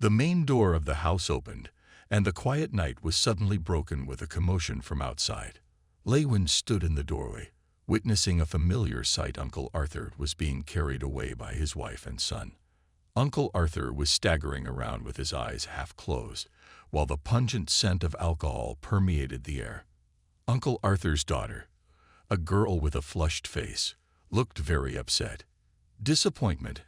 The main door of the house opened, and the quiet night was suddenly broken with a commotion from outside. Lewin stood in the doorway, witnessing a familiar sight. Uncle Arthur was being carried away by his wife and son. Uncle Arthur was staggering around with his eyes half closed, while the pungent scent of alcohol permeated the air. Uncle Arthur's daughter, a girl with a flushed face, looked very upset. Disappointment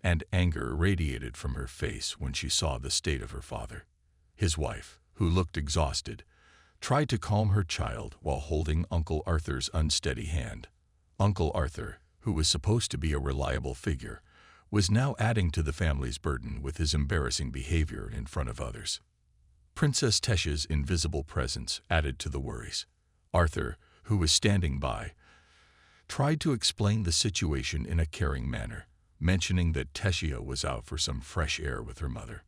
and anger radiated from her face when she saw the state of her father. His wife, who looked exhausted, tried to calm her child while holding Uncle Arthur's unsteady hand. Uncle Arthur, who was supposed to be a reliable figure, was now adding to the family's burden with his embarrassing behavior in front of others. Princess Teshia's invisible presence added to the worries. Arthur, who was standing by, tried to explain the situation in a caring manner, mentioning that Teshia was out for some fresh air with her mother.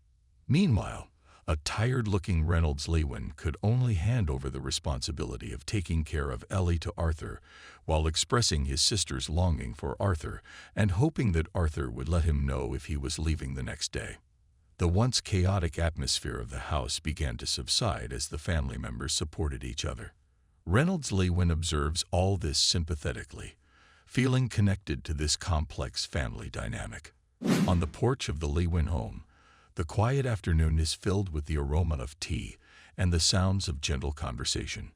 Meanwhile, a tired-looking Reynolds Lewin could only hand over the responsibility of taking care of Ellie to Arthur while expressing his sister's longing for Arthur and hoping that Arthur would let him know if he was leaving the next day. The once chaotic atmosphere of the house began to subside as the family members supported each other. Reynolds Lewin observes all this sympathetically, feeling connected to this complex family dynamic. On the porch of the Lewin home, the quiet afternoon is filled with the aroma of tea and the sounds of gentle conversation.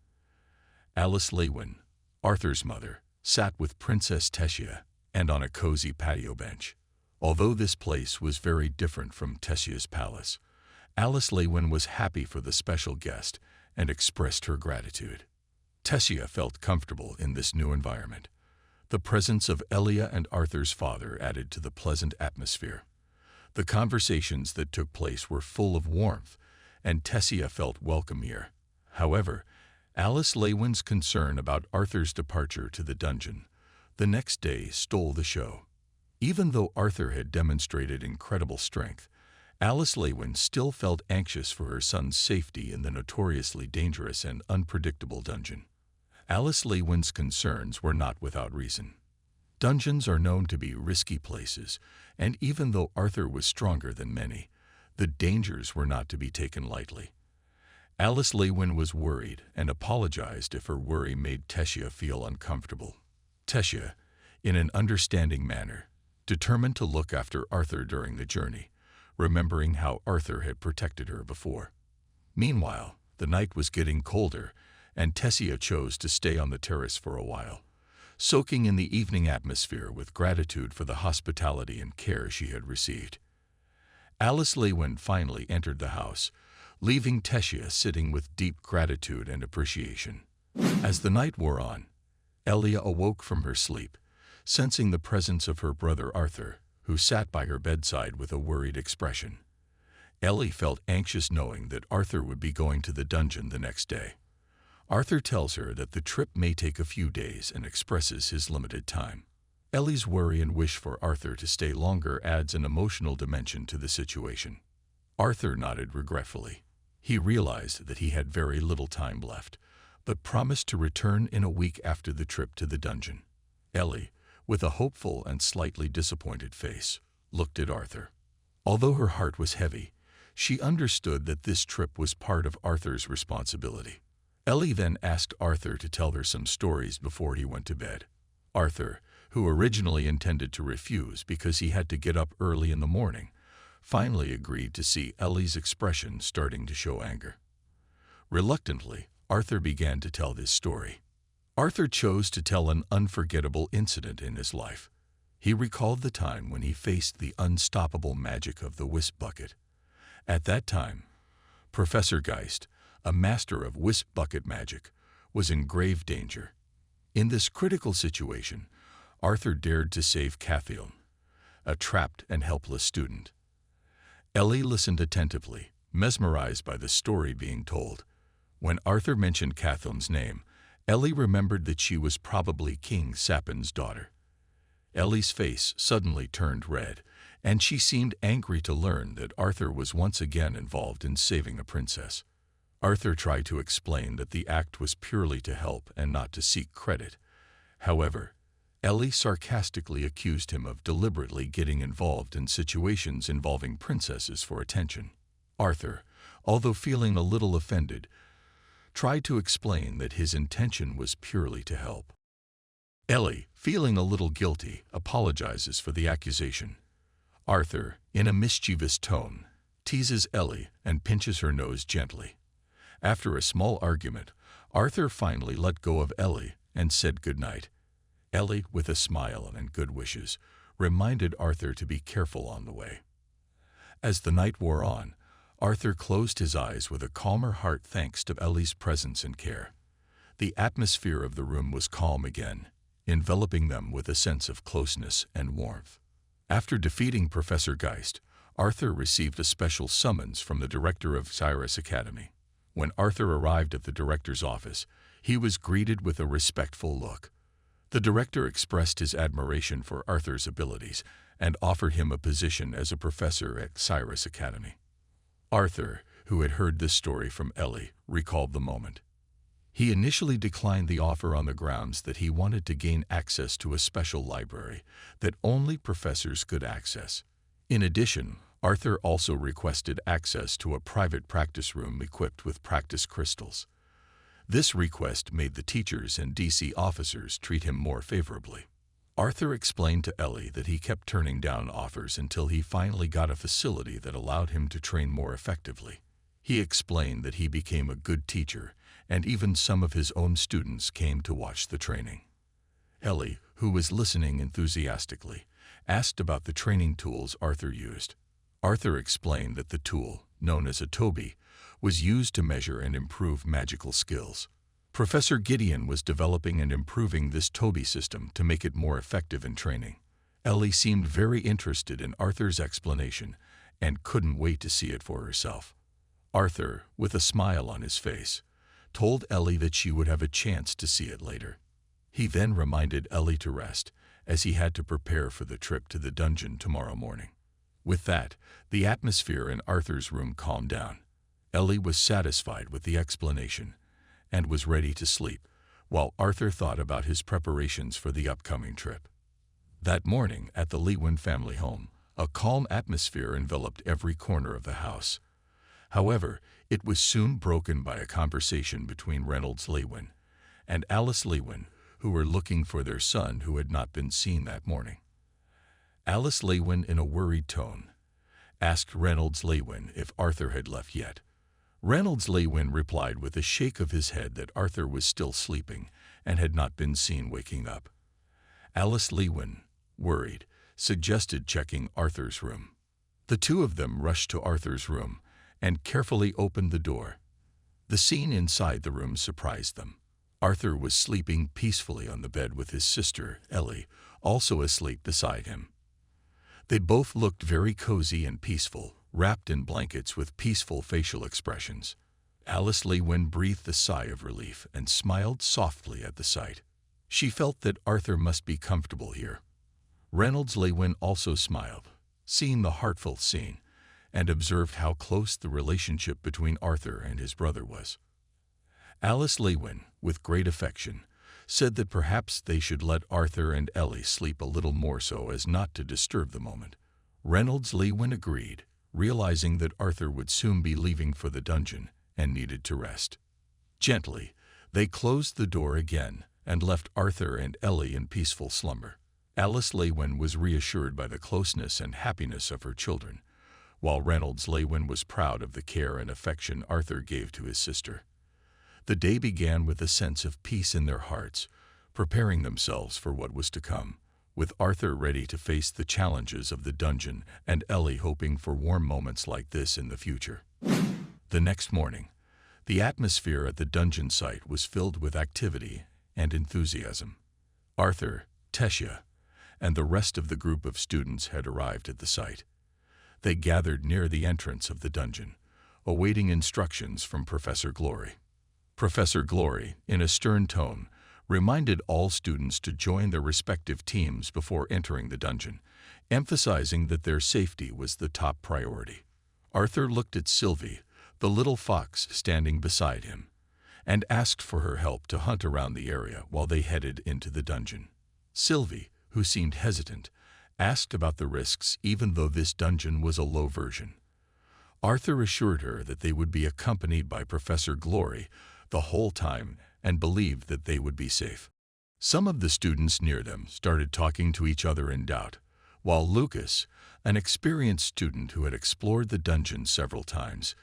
Alice Lewin, Arthur's mother, sat with Princess Teshia and on a cozy patio bench. Although this place was very different from Teshia's palace, Alice Lewin was happy for the special guest and expressed her gratitude. Teshia felt comfortable in this new environment. The presence of Elia and Arthur's father added to the pleasant atmosphere. The conversations that took place were full of warmth, and Teshia felt welcome here. However, Alice Lewin's concern about Arthur's departure to the dungeon the next day stole the show. Even though Arthur had demonstrated incredible strength, Alice Lewin still felt anxious for her son's safety in the notoriously dangerous and unpredictable dungeon. Alice Lewin's concerns were not without reason. Dungeons are known to be risky places, and even though Arthur was stronger than many, the dangers were not to be taken lightly. Alice Lewin was worried and apologized if her worry made Teshia feel uncomfortable. Teshia, in an understanding manner, determined to look after Arthur during the journey, remembering how Arthur had protected her before. Meanwhile, the night was getting colder, and Teshia chose to stay on the terrace for a while, soaking in the evening atmosphere with gratitude for the hospitality and care she had received. Alice Lewin finally entered the house, leaving Teshia sitting with deep gratitude and appreciation. As the night wore on, Elia awoke from her sleep, sensing the presence of her brother Arthur, who sat by her bedside with a worried expression. Ellie felt anxious knowing that Arthur would be going to the dungeon the next day. Arthur tells her that the trip may take a few days and expresses his limited time. Ellie's worry and wish for Arthur to stay longer adds an emotional dimension to the situation. Arthur nodded regretfully. He realized that he had very little time left, but promised to return in a week after the trip to the dungeon. Ellie, with a hopeful and slightly disappointed face, looked at Arthur. Although her heart was heavy, she understood that this trip was part of Arthur's responsibility. Ellie then asked Arthur to tell her some stories before he went to bed. Arthur, who originally intended to refuse because he had to get up early in the morning, finally agreed to see Ellie's expression starting to show anger. Reluctantly, Arthur began to tell this story. Arthur chose to tell an unforgettable incident in his life. He recalled the time when he faced the unstoppable magic of the whisk bucket. At that time, Professor Geist, a master of whisk bucket magic, was in grave danger. In this critical situation, Arthur dared to save Cathion, a trapped and helpless student. Ellie listened attentively, mesmerized by the story being told. When Arthur mentioned Cathion's name, Ellie remembered that she was probably King Sapin's daughter. Ellie's face suddenly turned red, and she seemed angry to learn that Arthur was once again involved in saving a princess. Arthur tried to explain that the act was purely to help and not to seek credit. However, Ellie sarcastically accused him of deliberately getting involved in situations involving princesses for attention. Arthur, although feeling a little offended, tried to explain that his intention was purely to help. Ellie, feeling a little guilty, apologizes for the accusation. Arthur, in a mischievous tone, teases Ellie and pinches her nose gently. After a small argument, Arthur finally let go of Ellie and said goodnight. Ellie, with a smile and good wishes, reminded Arthur to be careful on the way. As the night wore on, Arthur closed his eyes with a calmer heart thanks to Ellie's presence and care. The atmosphere of the room was calm again, enveloping them with a sense of closeness and warmth. After defeating Professor Geist, Arthur received a special summons from the director of Cyrus Academy. When Arthur arrived at the director's office, he was greeted with a respectful look. The director expressed his admiration for Arthur's abilities and offered him a position as a professor at Cyrus Academy. Arthur, who had heard this story from Ellie, recalled the moment. He initially declined the offer on the grounds that he wanted to gain access to a special library that only professors could access. In addition, Arthur also requested access to a private practice room equipped with practice crystals. This request made the teachers and DC officers treat him more favorably. Arthur explained to Ellie that he kept turning down offers until he finally got a facility that allowed him to train more effectively. He explained that he became a good teacher, and even some of his own students came to watch the training. Ellie, who was listening enthusiastically, asked about the training tools Arthur used. Arthur explained that the tool, known as a toby, was used to measure and improve magical skills. Professor Gideon was developing and improving this toby system to make it more effective in training. Ellie seemed very interested in Arthur's explanation and couldn't wait to see it for herself. Arthur, with a smile on his face, told Ellie that she would have a chance to see it later. He then reminded Ellie to rest, as he had to prepare for the trip to the dungeon tomorrow morning. With that, the atmosphere in Arthur's room calmed down. Ellie was satisfied with the explanation and was ready to sleep, while Arthur thought about his preparations for the upcoming trip. That morning at the Lewin family home, a calm atmosphere enveloped every corner of the house. However, it was soon broken by a conversation between Reynolds Lewin and Alice Lewin, who were looking for their son who had not been seen that morning. Alice Lewin, in a worried tone, asked Reynolds Lewin if Arthur had left yet. Reynolds Lewin replied with a shake of his head that Arthur was still sleeping and had not been seen waking up. Alice Lewin, worried, suggested checking Arthur's room. The two of them rushed to Arthur's room and carefully opened the door. The scene inside the room surprised them. Arthur was sleeping peacefully on the bed with his sister, Ellie, also asleep beside him. They both looked very cozy and peaceful, wrapped in blankets with peaceful facial expressions. Alice Lewin breathed a sigh of relief and smiled softly at the sight. She felt that Arthur must be comfortable here. Reynolds Lewin also smiled, seeing the heartfelt scene, and observed how close the relationship between Arthur and his brother was. Alice Lewin, with great affection, said that perhaps they should let Arthur and Ellie sleep a little more so as not to disturb the moment. Reynolds Lewin agreed, realizing that Arthur would soon be leaving for the dungeon and needed to rest. Gently, they closed the door again and left Arthur and Ellie in peaceful slumber. Alice Lewin was reassured by the closeness and happiness of her children, while Reynolds Lewin was proud of the care and affection Arthur gave to his sister. The day began with a sense of peace in their hearts, preparing themselves for what was to come, with Arthur ready to face the challenges of the dungeon and Ellie hoping for warm moments like this in the future. The next morning, the atmosphere at the dungeon site was filled with activity and enthusiasm. Arthur, Tessia, and the rest of the group of students had arrived at the site. They gathered near the entrance of the dungeon, awaiting instructions from Professor Glory. Professor Glory, in a stern tone, reminded all students to join their respective teams before entering the dungeon, emphasizing that their safety was the top priority. Arthur looked at Sylvie, the little fox standing beside him, and asked for her help to hunt around the area while they headed into the dungeon. Sylvie, who seemed hesitant, asked about the risks even though this dungeon was a low version. Arthur assured her that they would be accompanied by Professor Glory the whole time and believed that they would be safe. Some of the students near them started talking to each other in doubt, while Lucas, an experienced student who had explored the dungeon several times,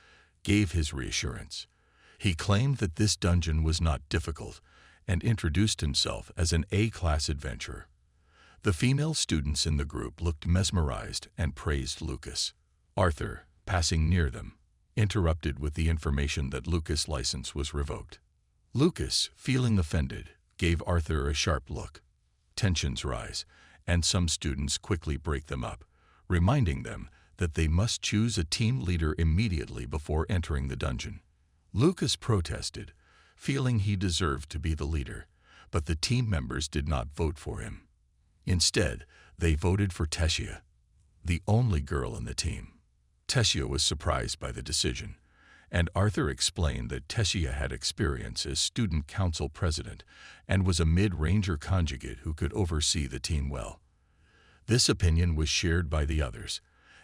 gave his reassurance. He claimed that this dungeon was not difficult and introduced himself as an A-class adventurer. The female students in the group looked mesmerized and praised Lucas. Arthur, passing near them, interrupted with the information that Lucas' license was revoked. Lucas, feeling offended, gave Arthur a sharp look. Tensions rise, and some students quickly break them up, reminding them that they must choose a team leader immediately before entering the dungeon. Lucas protested, feeling he deserved to be the leader, but the team members did not vote for him. Instead, they voted for Tessia, the only girl in the team. Tessia was surprised by the decision, and Arthur explained that Tessia had experience as student council president and was a mid-ranger conjugate who could oversee the team well. This opinion was shared by the others,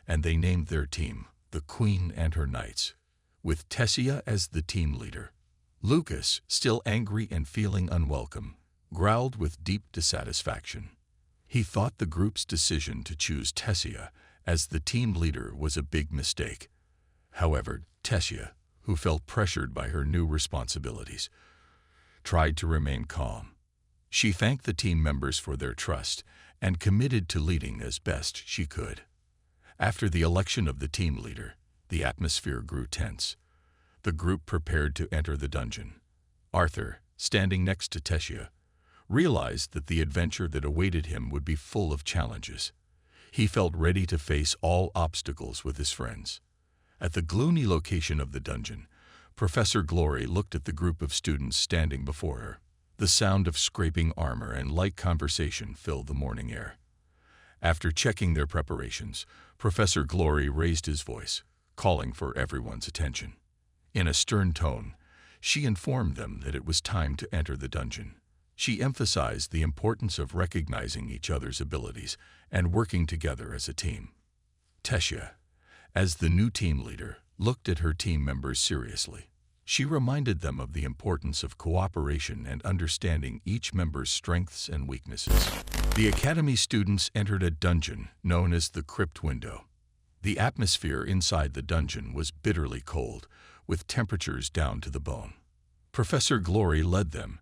and they named their team the Queen and her Knights, with Tessia as the team leader. Lucas, still angry and feeling unwelcome, growled with deep dissatisfaction. He thought the group's decision to choose Tessia as the team leader was a big mistake. However, Tessia, who felt pressured by her new responsibilities, tried to remain calm. She thanked the team members for their trust and committed to leading as best she could. After the election of the team leader, the atmosphere grew tense. The group prepared to enter the dungeon. Arthur, standing next to Tessia, realized that the adventure that awaited him would be full of challenges. He felt ready to face all obstacles with his friends. At the gloomy location of the dungeon, Professor Glory looked at the group of students standing before her. The sound of scraping armor and light conversation filled the morning air. After checking their preparations, Professor Glory raised his voice, calling for everyone's attention. In a stern tone, she informed them that it was time to enter the dungeon. She emphasized the importance of recognizing each other's abilities and working together as a team. Tessia, as the new team leader, looked at her team members seriously. She reminded them of the importance of cooperation and understanding each member's strengths and weaknesses. The academy students entered a dungeon known as the Crypt Window. The atmosphere inside the dungeon was bitterly cold, with temperatures down to the bone. Professor Glory led them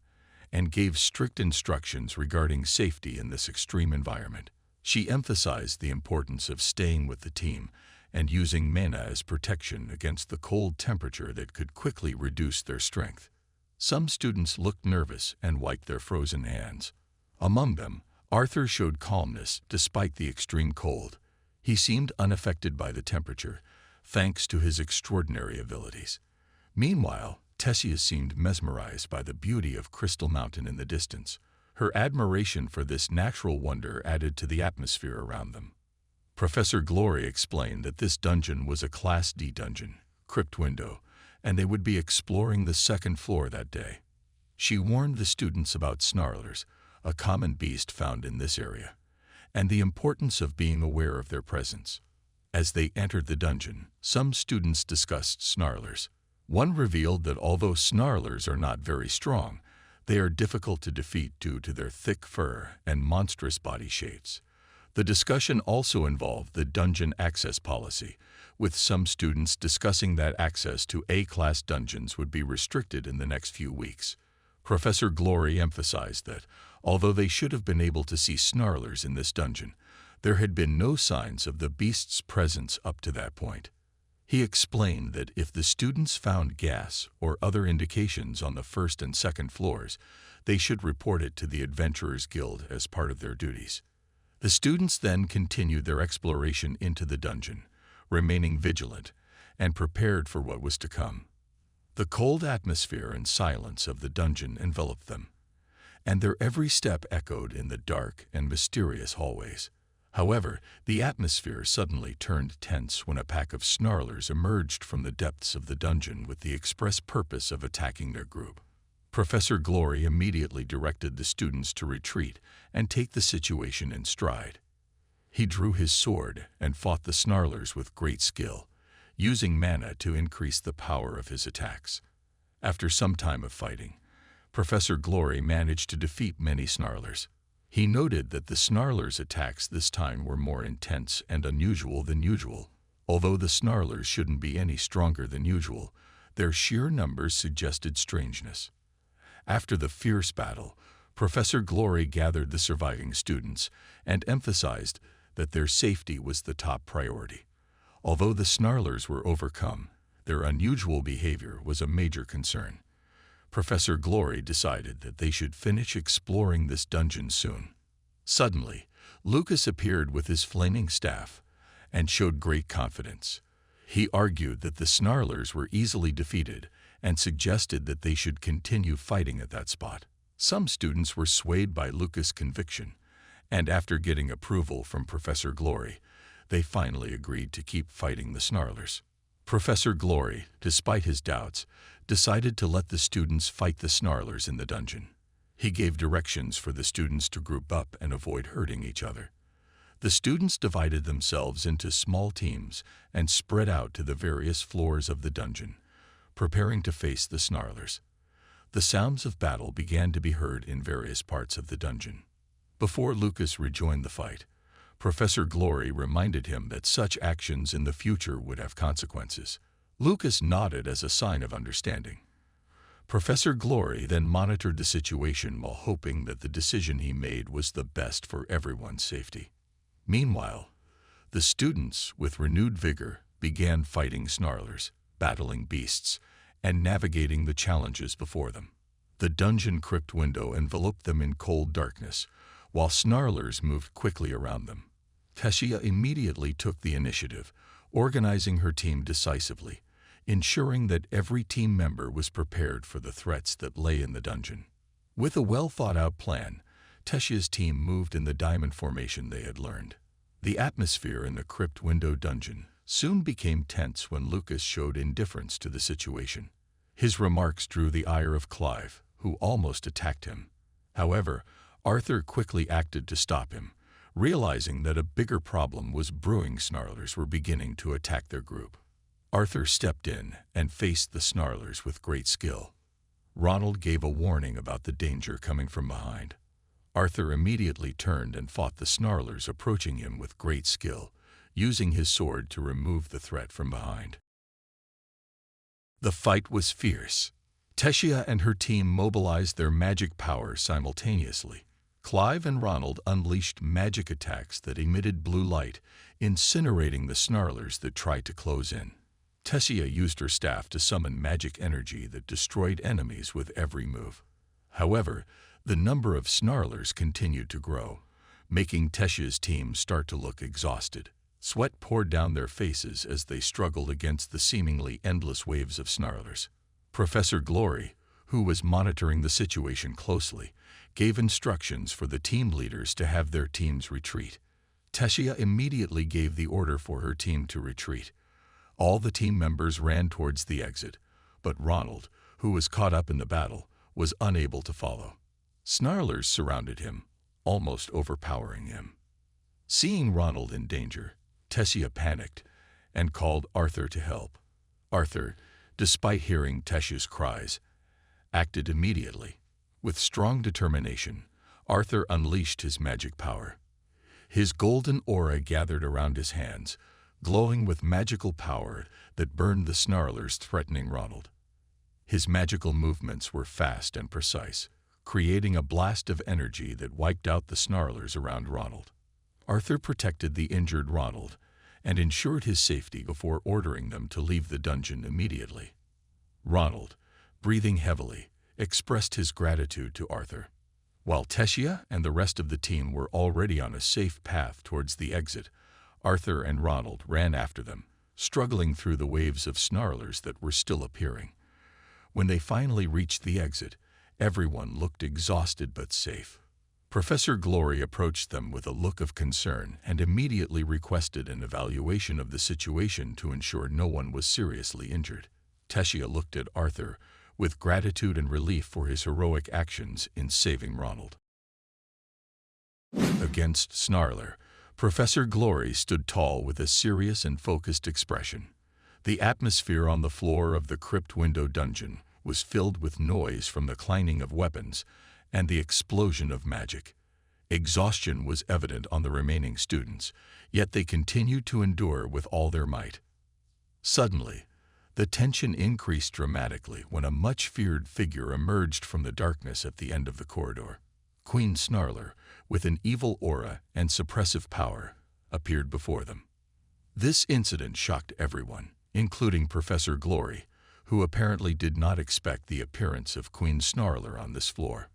and gave strict instructions regarding safety in this extreme environment. She emphasized the importance of staying with the team and using mana as protection against the cold temperature that could quickly reduce their strength. Some students looked nervous and wiped their frozen hands. Among them, Arthur showed calmness despite the extreme cold. He seemed unaffected by the temperature, thanks to his extraordinary abilities. Meanwhile, Tessia seemed mesmerized by the beauty of Crystal Mountain in the distance. Her admiration for this natural wonder added to the atmosphere around them. Professor Glory explained that this dungeon was a Class D dungeon, Crypt Window, and they would be exploring the second floor that day. She warned the students about snarlers, a common beast found in this area, and the importance of being aware of their presence. As they entered the dungeon, some students discussed snarlers. One revealed that although snarlers are not very strong, they are difficult to defeat due to their thick fur and monstrous body shapes. The discussion also involved the dungeon access policy, with some students discussing that access to A-class dungeons would be restricted in the next few weeks. Professor Glory emphasized that, although they should have been able to see snarlers in this dungeon, there had been no signs of the beast's presence up to that point. He explained that if the students found gas or other indications on the first and second floors, they should report it to the Adventurers Guild as part of their duties. The students then continued their exploration into the dungeon, remaining vigilant and prepared for what was to come. The cold atmosphere and silence of the dungeon enveloped them, and their every step echoed in the dark and mysterious hallways. However, the atmosphere suddenly turned tense when a pack of snarlers emerged from the depths of the dungeon with the express purpose of attacking their group. Professor Glory immediately directed the students to retreat and take the situation in stride. He drew his sword and fought the snarlers with great skill, using mana to increase the power of his attacks. After some time of fighting, Professor Glory managed to defeat many Snarlers. He noted that the Snarlers' attacks this time were more intense and unusual than usual. Although the Snarlers shouldn't be any stronger than usual, their sheer numbers suggested strangeness. After the fierce battle, Professor Glory gathered the surviving students and emphasized that their safety was the top priority. Although the Snarlers were overcome, their unusual behavior was a major concern. Professor Glory decided that they should finish exploring this dungeon soon. Suddenly, Lucas appeared with his flaming staff and showed great confidence. He argued that the Snarlers were easily defeated and suggested that they should continue fighting at that spot. Some students were swayed by Lucas' conviction, and after getting approval from Professor Glory, they finally agreed to keep fighting the Snarlers. Professor Glory, despite his doubts, decided to let the students fight the Snarlers in the dungeon. He gave directions for the students to group up and avoid hurting each other. The students divided themselves into small teams and spread out to the various floors of the dungeon, preparing to face the Snarlers. The sounds of battle began to be heard in various parts of the dungeon. Before Lucas rejoined the fight, Professor Glory reminded him that such actions in the future would have consequences. Lucas nodded as a sign of understanding. Professor Glory then monitored the situation while hoping that the decision he made was the best for everyone's safety. Meanwhile, the students, with renewed vigor, began fighting Snarlers, battling beasts, and navigating the challenges before them. The dungeon crypt window enveloped them in cold darkness, while Snarlers moved quickly around them. Tessia immediately took the initiative, organizing her team decisively, ensuring that every team member was prepared for the threats that lay in the dungeon. With a well-thought-out plan, Tessia's team moved in the diamond formation they had learned. The atmosphere in the crypt window dungeon soon became tense when Lucas showed indifference to the situation. His remarks drew the ire of Clive, who almost attacked him. However, Arthur quickly acted to stop him, realizing that a bigger problem was brewing. Snarlers were beginning to attack their group. Arthur stepped in and faced the Snarlers with great skill. Ronald gave a warning about the danger coming from behind. Arthur immediately turned and fought the Snarlers approaching him with great skill, using his sword to remove the threat from behind. The fight was fierce. Tessia and her team mobilized their magic powers simultaneously. Clive and Ronald unleashed magic attacks that emitted blue light, incinerating the Snarlers that tried to close in. Tessia used her staff to summon magic energy that destroyed enemies with every move. However, the number of Snarlers continued to grow, making Tessia's team start to look exhausted. Sweat poured down their faces as they struggled against the seemingly endless waves of Snarlers. Professor Glory, who was monitoring the situation closely, gave instructions for the team leaders to have their teams retreat. Tessia immediately gave the order for her team to retreat. All the team members ran towards the exit, but Ronald, who was caught up in the battle, was unable to follow. Snarlers surrounded him, almost overpowering him. Seeing Ronald in danger, Tessia panicked and called Arthur to help. Arthur, despite hearing Tessia's cries, acted immediately. With strong determination, Arthur unleashed his magic power. His golden aura gathered around his hands, glowing with magical power that burned the Snarlers threatening Ronald. His magical movements were fast and precise, creating a blast of energy that wiped out the Snarlers around Ronald. Arthur protected the injured Ronald and ensured his safety before ordering them to leave the dungeon immediately. Ronald, breathing heavily, expressed his gratitude to Arthur. While Tessia and the rest of the team were already on a safe path towards the exit, Arthur and Ronald ran after them, struggling through the waves of Snarlers that were still appearing. When they finally reached the exit, everyone looked exhausted but safe. Professor Glory approached them with a look of concern and immediately requested an evaluation of the situation to ensure no one was seriously injured. Tessia looked at Arthur with gratitude and relief for his heroic actions in saving Ronald. Against Snarler, Professor Glory stood tall with a serious and focused expression. The atmosphere on the floor of the crypt window dungeon was filled with noise from the clanging of weapons and the explosion of magic. Exhaustion was evident on the remaining students, yet they continued to endure with all their might. Suddenly, the tension increased dramatically when a much-feared figure emerged from the darkness at the end of the corridor. Queen Snarler, with an evil aura and suppressive power, appeared before them. This incident shocked everyone, including Professor Glory, who apparently did not expect the appearance of Queen Snarler on this floor.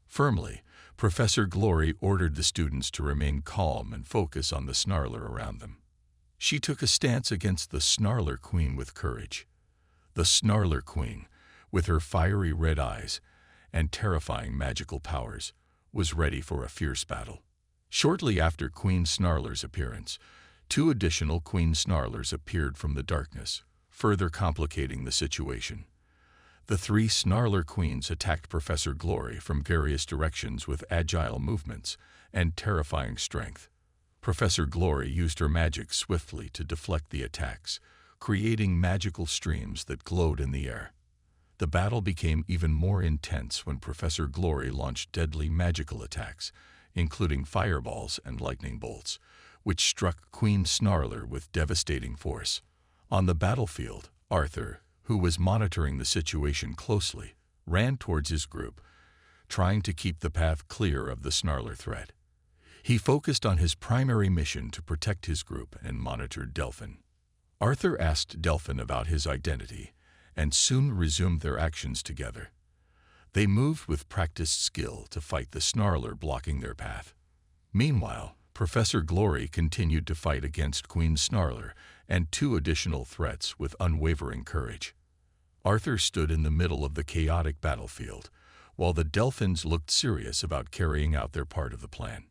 Firmly, Professor Glory ordered the students to remain calm and focus on the Snarler around them. She took a stance against the Snarler Queen with courage. The Snarler Queen, with her fiery red eyes and terrifying magical powers, was ready for a fierce battle. Shortly after Queen Snarler's appearance, 2 additional Queen Snarlers appeared from the darkness, further complicating the situation. The 3 Snarler Queens attacked Professor Glory from various directions with agile movements and terrifying strength. Professor Glory used her magic swiftly to deflect the attacks, creating magical streams that glowed in the air. The battle became even more intense when Professor Glory launched deadly magical attacks, including fireballs and lightning bolts, which struck Queen Snarler with devastating force. On the battlefield, Arthur, who was monitoring the situation closely, ran towards his group, trying to keep the path clear of the Snarler threat. He focused on his primary mission to protect his group and monitored Delphin. Arthur asked Delphin about his identity, and soon resumed their actions together. They moved with practiced skill to fight the Snarler blocking their path. Meanwhile, Professor Glory continued to fight against Queen Snarler and 2 additional threats with unwavering courage. Arthur stood in the middle of the chaotic battlefield, while the Delphins looked serious about carrying out their part of the plan.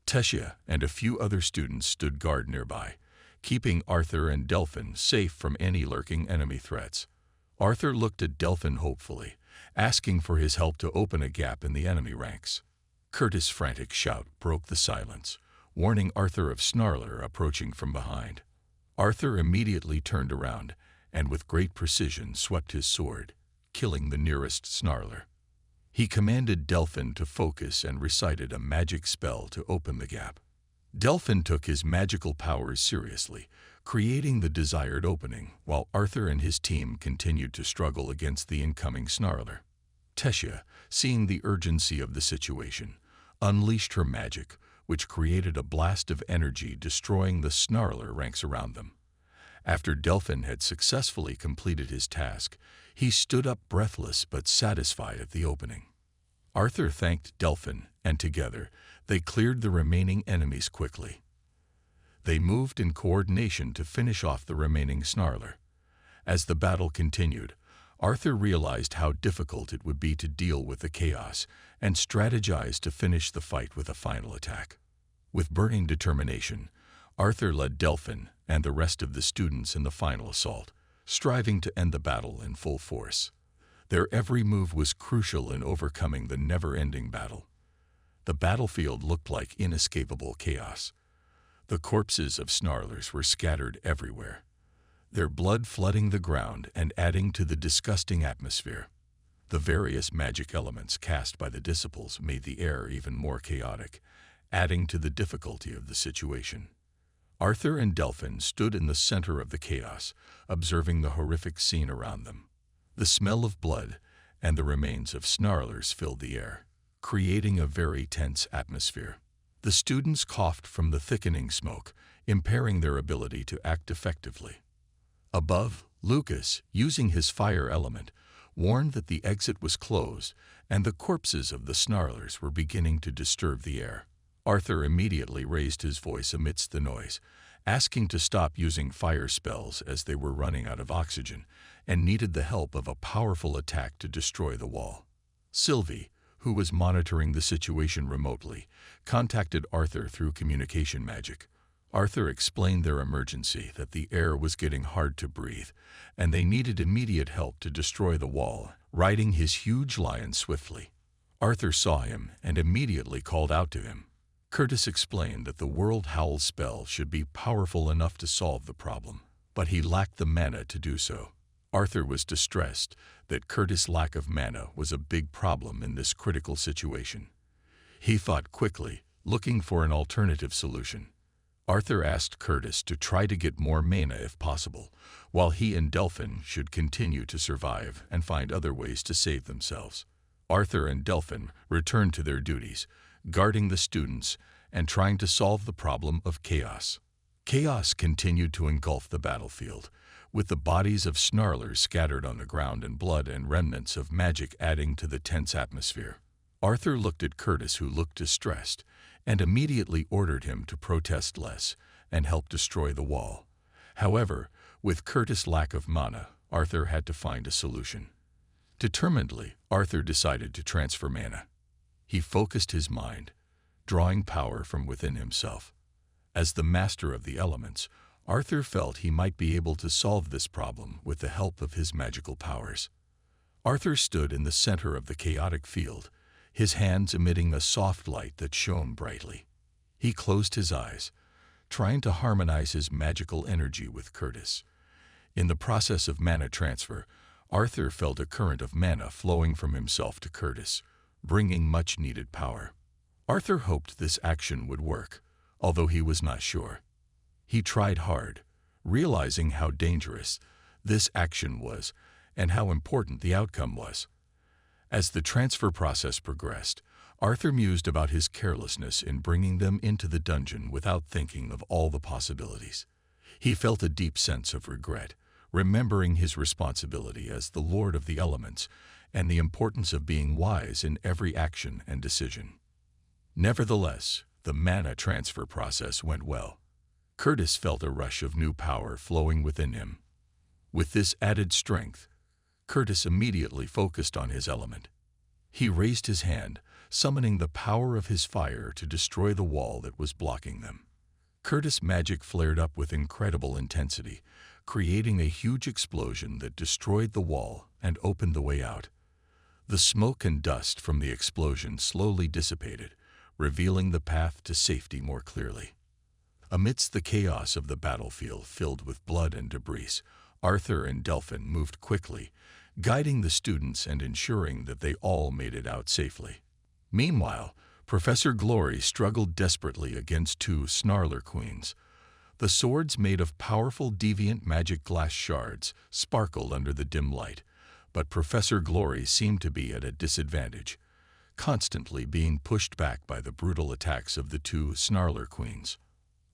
Tessia and a few other students stood guard nearby, keeping Arthur and Delphin safe from any lurking enemy threats. Arthur looked at Delphin hopefully, asking for his help to open a gap in the enemy ranks. Curtis' frantic shout broke the silence, warning Arthur of Snarler approaching from behind. Arthur immediately turned around and with great precision swept his sword, killing the nearest Snarler. He commanded Delphin to focus and recited a magic spell to open the gap. Delphin took his magical powers seriously, creating the desired opening, while Arthur and his team continued to struggle against the incoming Snarler. Tessia, seeing the urgency of the situation, unleashed her magic, which created a blast of energy destroying the Snarler ranks around them. After Delphin had successfully completed his task, he stood up breathless but satisfied at the opening. Arthur thanked Delphin, and together, they cleared the remaining enemies quickly. They moved in coordination to finish off the remaining Snarler. As the battle continued, Arthur realized how difficult it would be to deal with the chaos and strategized to finish the fight with a final attack. With burning determination, Arthur led Delphin and the rest of the students in the final assault, striving to end the battle in full force. Their every move was crucial in overcoming the never-ending battle. The battlefield looked like inescapable chaos. The corpses of Snarlers were scattered everywhere, their blood flooding the ground and adding to the disgusting atmosphere. The various magic elements cast by the disciples made the air even more chaotic, adding to the difficulty of the situation. Arthur and Delphin stood in the center of the chaos, observing the horrific scene around them. The smell of blood and the remains of Snarlers filled the air, creating a very tense atmosphere. The students coughed from the thickening smoke, impairing their ability to act effectively. Above, Lucas, using his fire element, warned that the exit was closed and the corpses of the Snarlers were beginning to disturb the air. Arthur immediately raised his voice amidst the noise, asking to stop using fire spells as they were running out of oxygen and needed the help of a powerful attack to destroy the wall. Sylvie, who was monitoring the situation remotely, contacted Arthur through communication magic. Arthur explained their emergency, that the air was getting hard to breathe, and they needed immediate help to destroy the wall, riding his huge lion swiftly. Arthur saw him and immediately called out to him. Curtis explained that the World Howl spell should be powerful enough to solve the problem. but he lacked the mana to do so. Arthur was distressed that Curtis' lack of mana was a big problem in this critical situation. He thought quickly, looking for an alternative solution. Arthur asked Curtis to try to get more mana if possible, while he and Delphin should continue to survive and find other ways to save themselves. Arthur and Delphin returned to their duties, guarding the students and trying to solve the problem of chaos. Chaos continued to engulf the battlefield, with the bodies of snarlers scattered on the ground and blood and remnants of magic adding to the tense atmosphere. Arthur looked at Curtis, who looked distressed, and immediately ordered him to protest less and help destroy the wall. However, with Curtis' lack of mana, Arthur had to find a solution. Determinedly, Arthur decided to transfer mana. He focused his mind, drawing power from within himself. As the master of the elements, Arthur felt he might be able to solve this problem with the help of his magical powers. Arthur stood in the center of the chaotic field, his hands emitting a soft light that shone brightly. He closed his eyes, trying to harmonize his magical energy with Curtis. In the process of mana transfer, Arthur felt a current of mana flowing from himself to Curtis, bringing much-needed power. Arthur hoped this action would work, although he was not sure. He tried hard, realizing how dangerous this action was and how important the outcome was. As the transfer process progressed, Arthur mused about his carelessness in bringing them into the dungeon without thinking of all the possibilities. He felt a deep sense of regret, remembering his responsibility as the Lord of the Elements and the importance of being wise in every action and decision. Nevertheless, the mana transfer process went well. Curtis felt a rush of new power flowing within him. With this added strength, Curtis immediately focused on his element. He raised his hand, summoning the power of his fire to destroy the wall that was blocking them. Curtis' magic flared up with incredible intensity, creating a huge explosion that destroyed the wall and opened the way out. The smoke and dust from the explosion slowly dissipated, revealing the path to safety more clearly. Amidst the chaos of the battlefield filled with blood and debris, Arthur and Delphin moved quickly, guiding the students and ensuring that they all made it out safely. Meanwhile, Professor Glory struggled desperately against two Snarler Queens. The swords, made of powerful deviant magic glass shards, sparkled under the dim light, but Professor Glory seemed to be at a disadvantage, constantly being pushed back by the brutal attacks of the two Snarler Queens.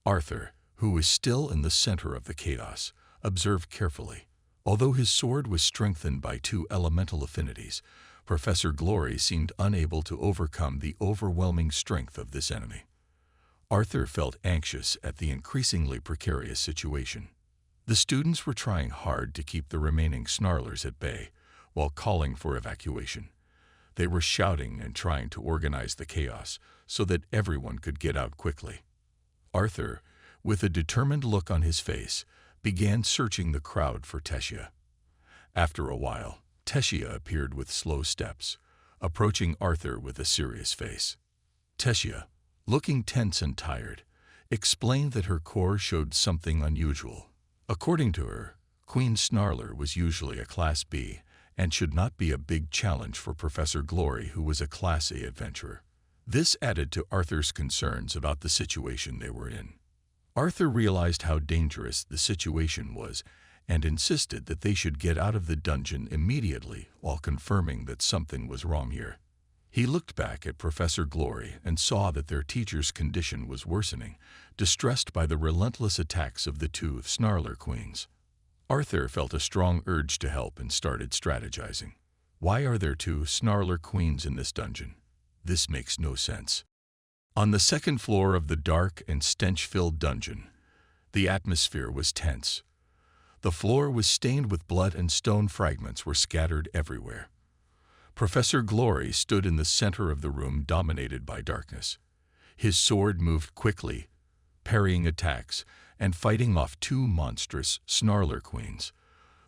Arthur, who was still in the center of the chaos, observed carefully. Although his sword was strengthened by two elemental affinities, Professor Glory seemed unable to overcome the overwhelming strength of this enemy. Arthur felt anxious at the increasingly precarious situation. The students were trying hard to keep the remaining Snarlers at bay, while calling for evacuation. They were shouting and trying to organize the chaos so that everyone could get out quickly. Arthur, with a determined look on his face, began searching the crowd for Tessia. After a while, Tessia appeared with slow steps, approaching Arthur with a serious face. Tessia, looking tense and tired, explained that her core showed something unusual. According to her, Queen Snarler was usually a Class B and should not be a big challenge for Professor Glory, who was a Class A adventurer. This added to Arthur's concerns about the situation they were in. Arthur realized how dangerous the situation was and insisted that they should get out of the dungeon immediately while confirming that something was wrong here. He looked back at Professor Glory and saw that their teacher's condition was worsening, distressed by the relentless attacks of the two Snarler Queens. Arthur felt a strong urge to help and started strategizing. Why are there two Snarler Queens in this dungeon? This makes no sense. On the second floor of the dark and stench-filled dungeon, the atmosphere was tense. The floor was stained with blood and stone fragments were scattered everywhere. Professor Glory stood in the center of the room, dominated by darkness. His sword moved quickly, parrying attacks and fighting off two monstrous Snarler Queens.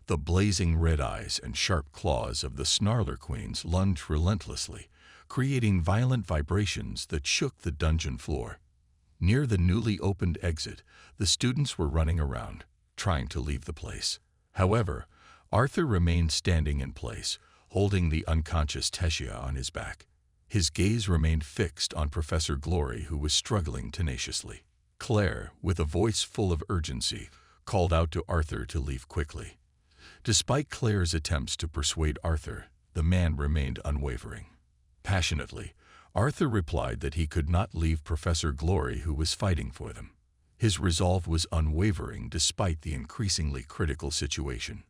The blazing red eyes and sharp claws of the Snarler Queens lunged relentlessly, creating violent vibrations that shook the dungeon floor. Near the newly opened exit, the students were running around, trying to leave the place. However, Arthur remained standing in place, holding the unconscious Tessia on his back. His gaze remained fixed on Professor Glory, who was struggling tenaciously. Claire, with a voice full of urgency, called out to Arthur to leave quickly. Despite Claire's attempts to persuade Arthur, the man remained unwavering. Passionately, Arthur replied that he could not leave Professor Glory, who was fighting for them. His resolve was unwavering despite the increasingly critical situation.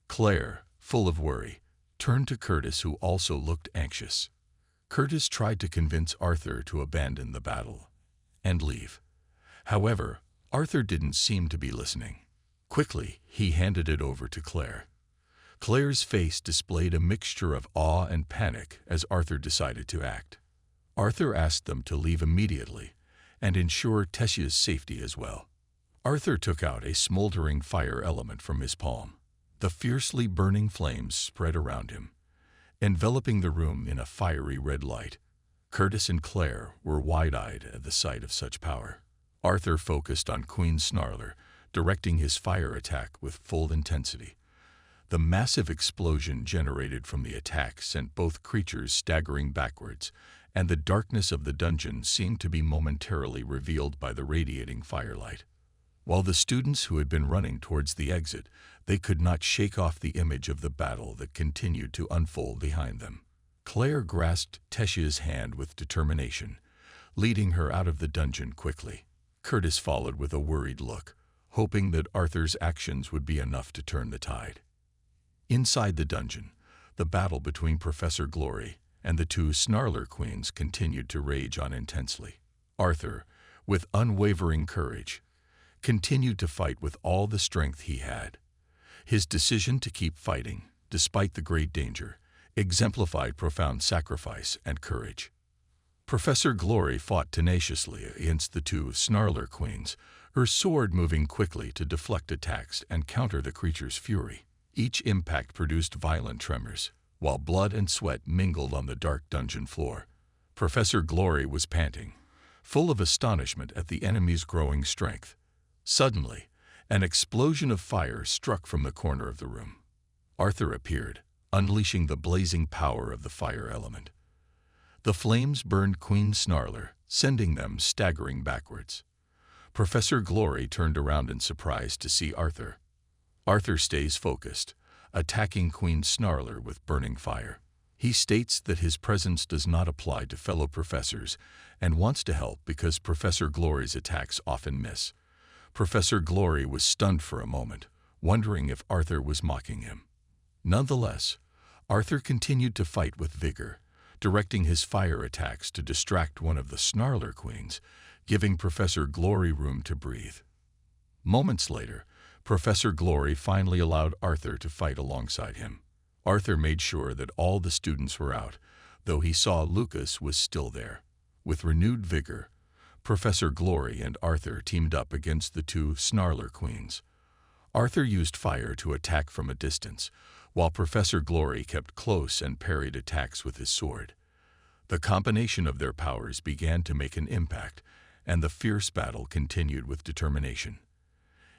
Claire, full of worry, turned to Curtis, who also looked anxious. Curtis tried to convince Arthur to abandon the battle and leave. However, Arthur didn't seem to be listening. Quickly, he handed it over to Claire. Claire's face displayed a mixture of awe and panic as Arthur decided to act. Arthur asked them to leave immediately and ensure Tessia's safety as well. Arthur took out a smoldering fire element from his palm. The fiercely burning flames spread around him, enveloping the room in a fiery red light. Curtis and Claire were wide-eyed at the sight of such power. Arthur focused on Queen Snarler, directing his fire attack with full intensity. The massive explosion generated from the attack sent both creatures staggering backwards, and the darkness of the dungeon seemed to be momentarily revealed by the radiating firelight. While the students who had been running towards the exit, they could not shake off the image of the battle that continued to unfold behind them. Claire grasped Tessia's hand with determination, leading her out of the dungeon quickly. Curtis followed with a worried look, hoping that Arthur's actions would be enough to turn the tide. Inside the dungeon, the battle between Professor Glory and the two Snarler Queens continued to rage on intensely. Arthur, with unwavering courage, continued to fight with all the strength he had. His decision to keep fighting, despite the great danger, exemplified profound sacrifice and courage. Professor Glory fought tenaciously against the two Snarler Queens, her sword moving quickly to deflect attacks and counter the creature's fury. Each impact produced violent tremors, while blood and sweat mingled on the dark dungeon floor. Professor Glory was panting, full of astonishment at the enemy's growing strength. Suddenly, an explosion of fire struck from the corner of the room. Arthur appeared, unleashing the blazing power of the fire element. The flames burned Queen Snarler, sending them staggering backwards. Professor Glory turned around in surprise to see Arthur. Arthur stays focused, attacking Queen Snarler with burning fire. He states that his presence does not apply to fellow professors and wants to help because Professor Glory's attacks often miss. Professor Glory was stunned for a moment, wondering if Arthur was mocking him. Nonetheless, Arthur continued to fight with vigor, directing his fire attacks to distract one of the Snarler Queens, giving Professor Glory room to breathe. Moments later, Professor Glory finally allowed Arthur to fight alongside him. Arthur made sure that all the students were out, though he saw Lucas was still there. With renewed vigor, Professor Glory and Arthur teamed up against the two Snarler Queens. Arthur used fire to attack from a distance, while Professor Glory kept close and parried attacks with his sword. The combination of their powers began to make an impact, and the fierce battle continued with determination.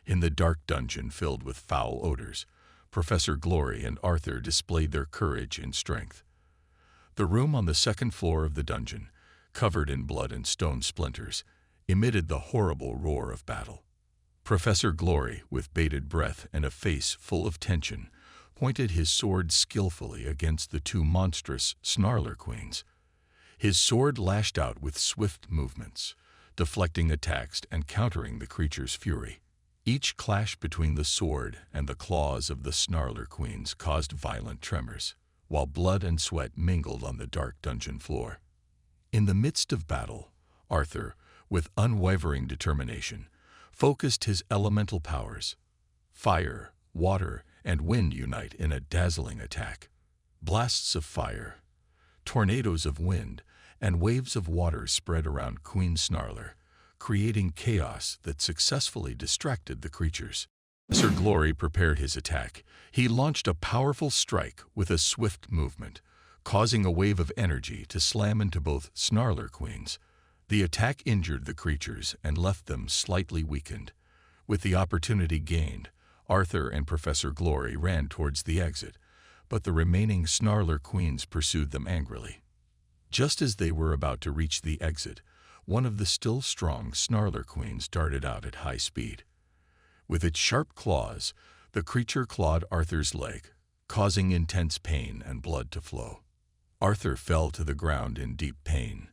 In the dark dungeon filled with foul odors, Professor Glory and Arthur displayed their courage and strength. The room on the second floor of the dungeon, covered in blood and stone splinters, emitted the horrible roar of battle. Professor Glory, with bated breath and a face full of tension, pointed his sword skillfully against the two monstrous Snarler Queens. His sword lashed out with swift movements, deflecting attacks and countering the creature's fury. Each clash between the sword and the claws of the Snarler Queens caused violent tremors, while blood and sweat mingled on the dark dungeon floor. In the midst of battle, Arthur, with unwavering determination, focused his elemental powers. Fire, water, and wind unite in a dazzling attack. Blasts of fire, tornadoes of wind, and waves of water spread around Queen Snarler, creating chaos that successfully distracted the creatures. Professor Glory prepared his attack. He launched a powerful strike with a swift movement, causing a wave of energy to slam into both Snarler Queens. The attack injured the creatures and left them slightly weakened. With the opportunity gained, Arthur and Professor Glory ran towards the exit, but the remaining Snarler queens pursued them angrily. Just as they were about to reach the exit, one of the still strong Snarler queens darted out at high speed. With its sharp claws, the creature clawed Arthur's leg, causing intense pain and blood to flow. Arthur fell to the ground in deep pain.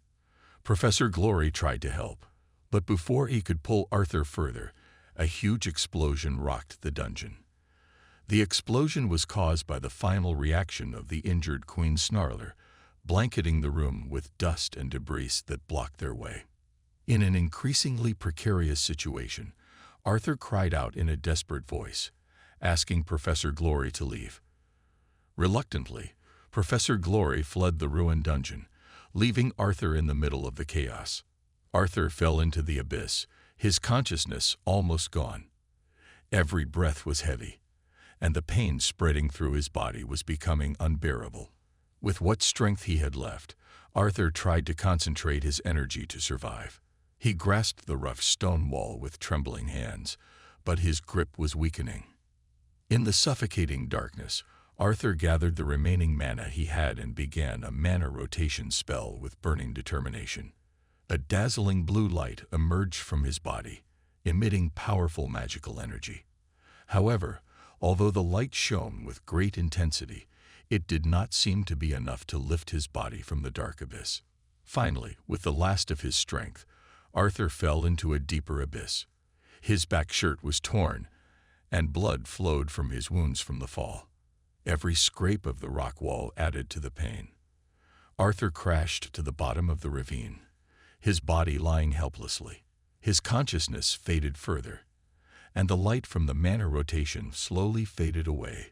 Professor Glory tried to help, but before he could pull Arthur further, a huge explosion rocked the dungeon. The explosion was caused by the final reaction of the injured Queen Snarler, blanketing the room with dust and debris that blocked their way. In an increasingly precarious situation, Arthur cried out in a desperate voice, asking Professor Glory to leave. Reluctantly, Professor Glory fled the ruined dungeon, leaving Arthur in the middle of the chaos. Arthur fell into the abyss, his consciousness almost gone. Every breath was heavy, and the pain spreading through his body was becoming unbearable. With what strength he had left, Arthur tried to concentrate his energy to survive. He grasped the rough stone wall with trembling hands, but his grip was weakening. In the suffocating darkness, Arthur gathered the remaining mana he had and began a mana rotation spell with burning determination. A dazzling blue light emerged from his body, emitting powerful magical energy. However, although the light shone with great intensity, it did not seem to be enough to lift his body from the dark abyss. Finally, with the last of his strength, Arthur fell into a deeper abyss. His back shirt was torn, and blood flowed from his wounds from the fall. Every scrape of the rock wall added to the pain. Arthur crashed to the bottom of the ravine, his body lying helplessly. His consciousness faded further, and the light from the mana rotation slowly faded away,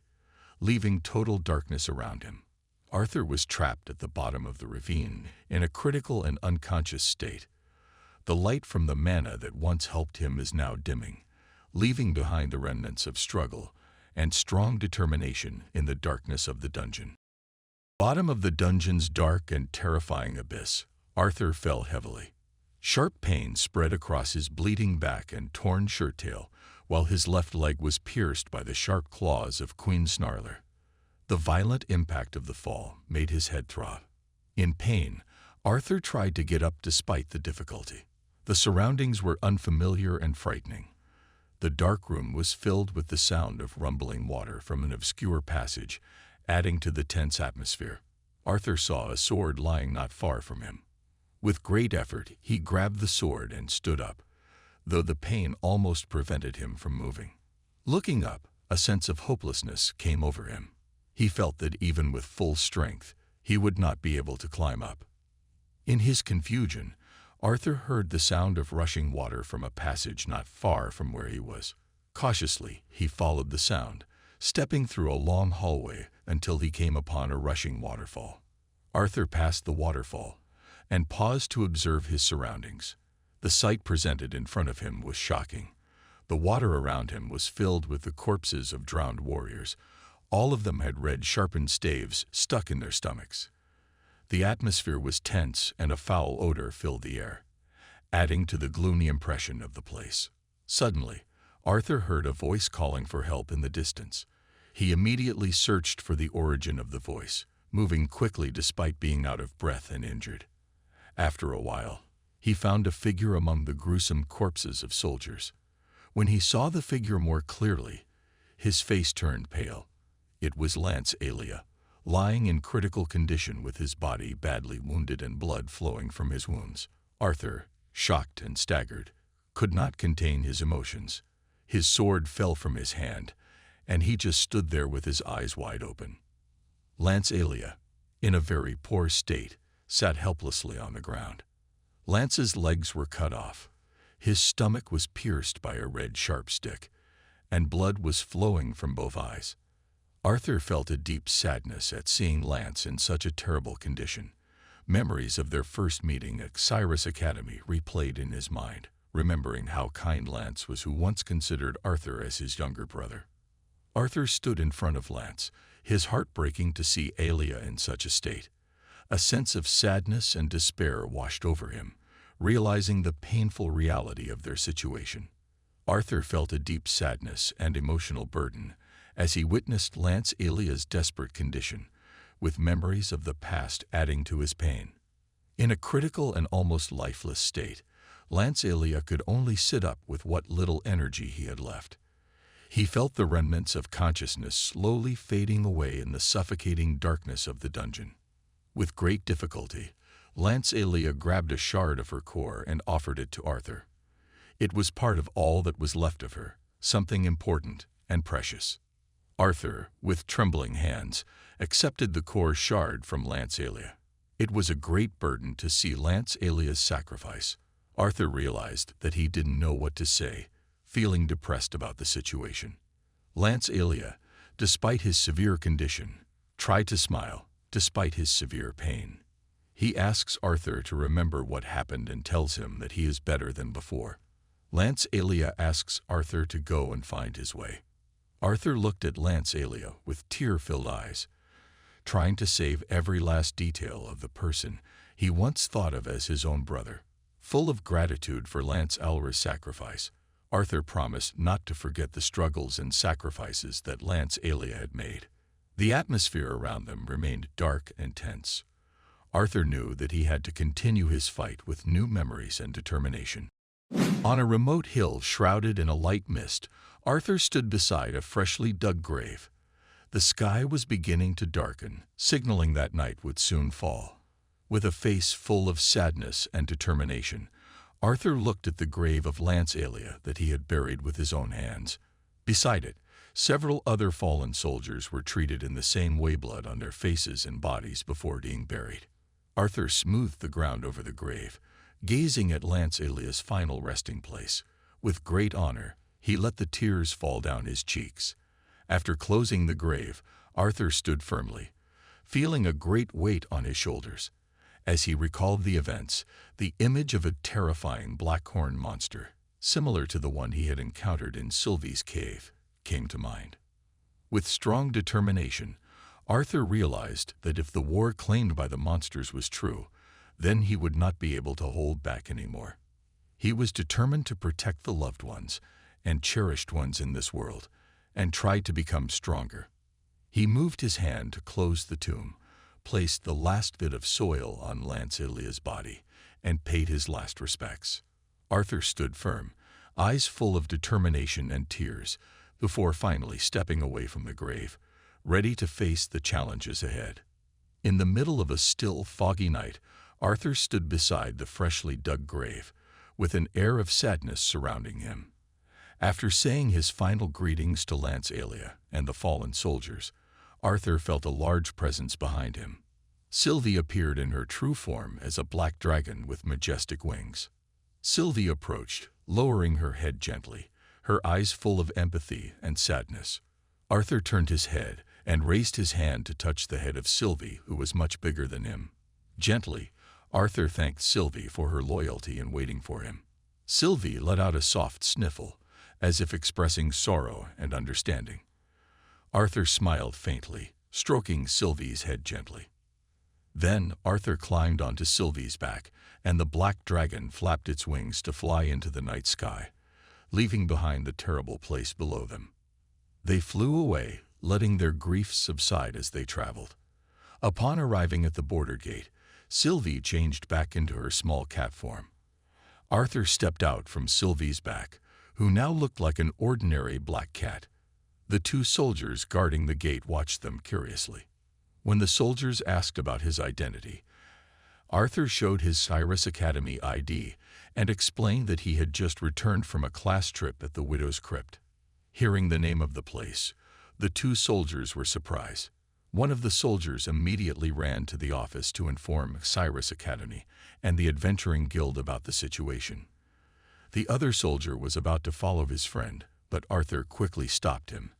leaving total darkness around him. Arthur was trapped at the bottom of the ravine in a critical and unconscious state. The light from the mana that once helped him is now dimming, leaving behind the remnants of struggle and strong determination in the darkness of the dungeon. Bottom of the dungeon's dark and terrifying abyss, Arthur fell heavily. Sharp pain spread across his bleeding back and torn shirt tail, while his left leg was pierced by the sharp claws of Queen Snarler. The violent impact of the fall made his head throb. In pain, Arthur tried to get up despite the difficulty. The surroundings were unfamiliar and frightening. The dark room was filled with the sound of rumbling water from an obscure passage, adding to the tense atmosphere. Arthur saw a sword lying not far from him. With great effort, he grabbed the sword and stood up, though the pain almost prevented him from moving. Looking up, a sense of hopelessness came over him. He felt that even with full strength, he would not be able to climb up. In his confusion, Arthur heard the sound of rushing water from a passage not far from where he was. Cautiously, he followed the sound, stepping through a long hallway until he came upon a rushing waterfall. Arthur passed the waterfall and paused to observe his surroundings. The sight presented in front of him was shocking. The water around him was filled with the corpses of drowned warriors. All of them had red sharpened staves stuck in their stomachs. The atmosphere was tense and a foul odor filled the air, adding to the gloomy impression of the place. Suddenly, Arthur heard a voice calling for help in the distance. He immediately searched for the origin of the voice, moving quickly despite being out of breath and injured. After a while, he found a figure among the gruesome corpses of soldiers. When he saw the figure more clearly, his face turned pale. It was Lance Alia, lying in critical condition with his body badly wounded and blood flowing from his wounds. Arthur, shocked and staggered, could not contain his emotions. His sword fell from his hand, and he just stood there with his eyes wide open. Lance Alia, in a very poor state, sat helplessly on the ground. Lance's legs were cut off. His stomach was pierced by a red sharp stick, and blood was flowing from both eyes. Arthur felt a deep sadness at seeing Lance in such a terrible condition. Memories of their first meeting at Cyrus Academy replayed in his mind, remembering how kind Lance was, who once considered Arthur as his younger brother. Arthur stood in front of Lance, his heart breaking to see Alia in such a state. A sense of sadness and despair washed over him, realizing the painful reality of their situation. Arthur felt a deep sadness and emotional burden as he witnessed Lance Elia's desperate condition, with memories of the past adding to his pain. In a critical and almost lifeless state, Lance Elia could only sit up with what little energy he had left. He felt the remnants of consciousness slowly fading away in the suffocating darkness of the dungeon. With great difficulty, Lance Elia grabbed a shard of her core and offered it to Arthur. It was part of all that was left of her, something important and precious. Arthur, with trembling hands, accepted the core shard from Lance Elia. It was a great burden to see Lance Elia's sacrifice. Arthur realized that he didn't know what to say, feeling depressed about the situation. Lance Elia, despite his severe condition, tried to smile despite his severe pain. He asks Arthur to remember what happened and tells him that he is better than before. Lance Elia asks Arthur to go and find his way. Arthur looked at Lance Elia with tear-filled eyes, trying to save every last detail of the person he once thought of as his own brother. Full of gratitude for Lance Elia's sacrifice, Arthur promised not to forget the struggles and sacrifices that Lance Elia had made. The atmosphere around them remained dark and tense. Arthur knew that he had to continue his fight with new memories and determination. On a remote hill shrouded in a light mist, Arthur stood beside a freshly dug grave. The sky was beginning to darken, signaling that night would soon fall. With a face full of sadness and determination, Arthur looked at the grave of Lance Elia that he had buried with his own hands. Beside it, several other fallen soldiers were treated in the same way, blood on their faces and bodies before being buried. Arthur smoothed the ground over the grave, gazing at Lance Elia's final resting place. With great honor, he let the tears fall down his cheeks. After closing the grave, Arthur stood firmly, feeling a great weight on his shoulders. As he recalled the events, the image of a terrifying black-horned monster, similar to the one he had encountered in Sylvie's cave, came to mind. With strong determination, Arthur realized that if the war claimed by the monsters was true, then he would not be able to hold back anymore. He was determined to protect the loved ones and cherished ones in this world, and tried to become stronger. He moved his hand to close the tomb, placed the last bit of soil on Lance Elia's body, and paid his last respects. Arthur stood firm, eyes full of determination and tears, before finally stepping away from the grave, ready to face the challenges ahead. In the middle of a still, foggy night, Arthur stood beside the freshly dug grave, with an air of sadness surrounding him. After saying his final greetings to Lance Elia and the fallen soldiers, Arthur felt a large presence behind him. Sylvie appeared in her true form as a black dragon with majestic wings. Sylvie approached, lowering her head gently, her eyes full of empathy and sadness. Arthur turned his head and raised his hand to touch the head of Sylvie, who was much bigger than him. Gently, Arthur thanked Sylvie for her loyalty in waiting for him. Sylvie let out a soft sniffle, as if expressing sorrow and understanding. Arthur smiled faintly, stroking Sylvie's head gently. Then Arthur climbed onto Sylvie's back, and the black dragon flapped its wings to fly into the night sky, leaving behind the terrible place below them. They flew away, letting their grief subside as they traveled. Upon arriving at the border gate, Sylvie changed back into her small cat form. Arthur stepped out from Sylvie's back, who now looked like an ordinary black cat. The two soldiers guarding the gate watched them curiously. When the soldiers asked about his identity, Arthur showed his Cyrus Academy ID and explained that he had just returned from a class trip at the Widow's Crypt. Hearing the name of the place, the two soldiers were surprised. One of the soldiers immediately ran to the office to inform Cyrus Academy and the Adventuring Guild about the situation. The other soldier was about to follow his friend, but Arthur quickly stopped him,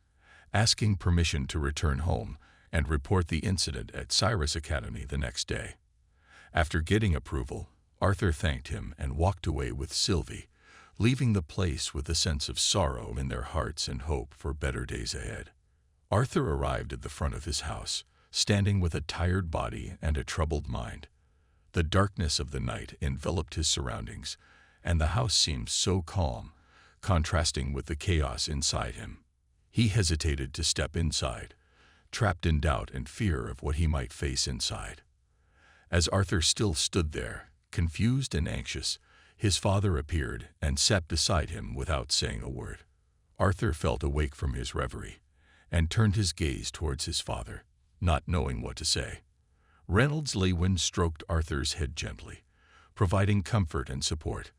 asking permission to return home and report the incident at Cyrus Academy the next day. After getting approval, Arthur thanked him and walked away with Sylvie, leaving the place with a sense of sorrow in their hearts and hope for better days ahead. Arthur arrived at the front of his house, standing with a tired body and a troubled mind. The darkness of the night enveloped his surroundings, and the house seemed so calm, contrasting with the chaos inside him. He hesitated to step inside, trapped in doubt and fear of what he might face inside. As Arthur still stood there, confused and anxious, his father appeared and sat beside him without saying a word. Arthur felt awake from his reverie and turned his gaze towards his father, not knowing what to say. Reynolds Lewin stroked Arthur's head gently, providing comfort and support.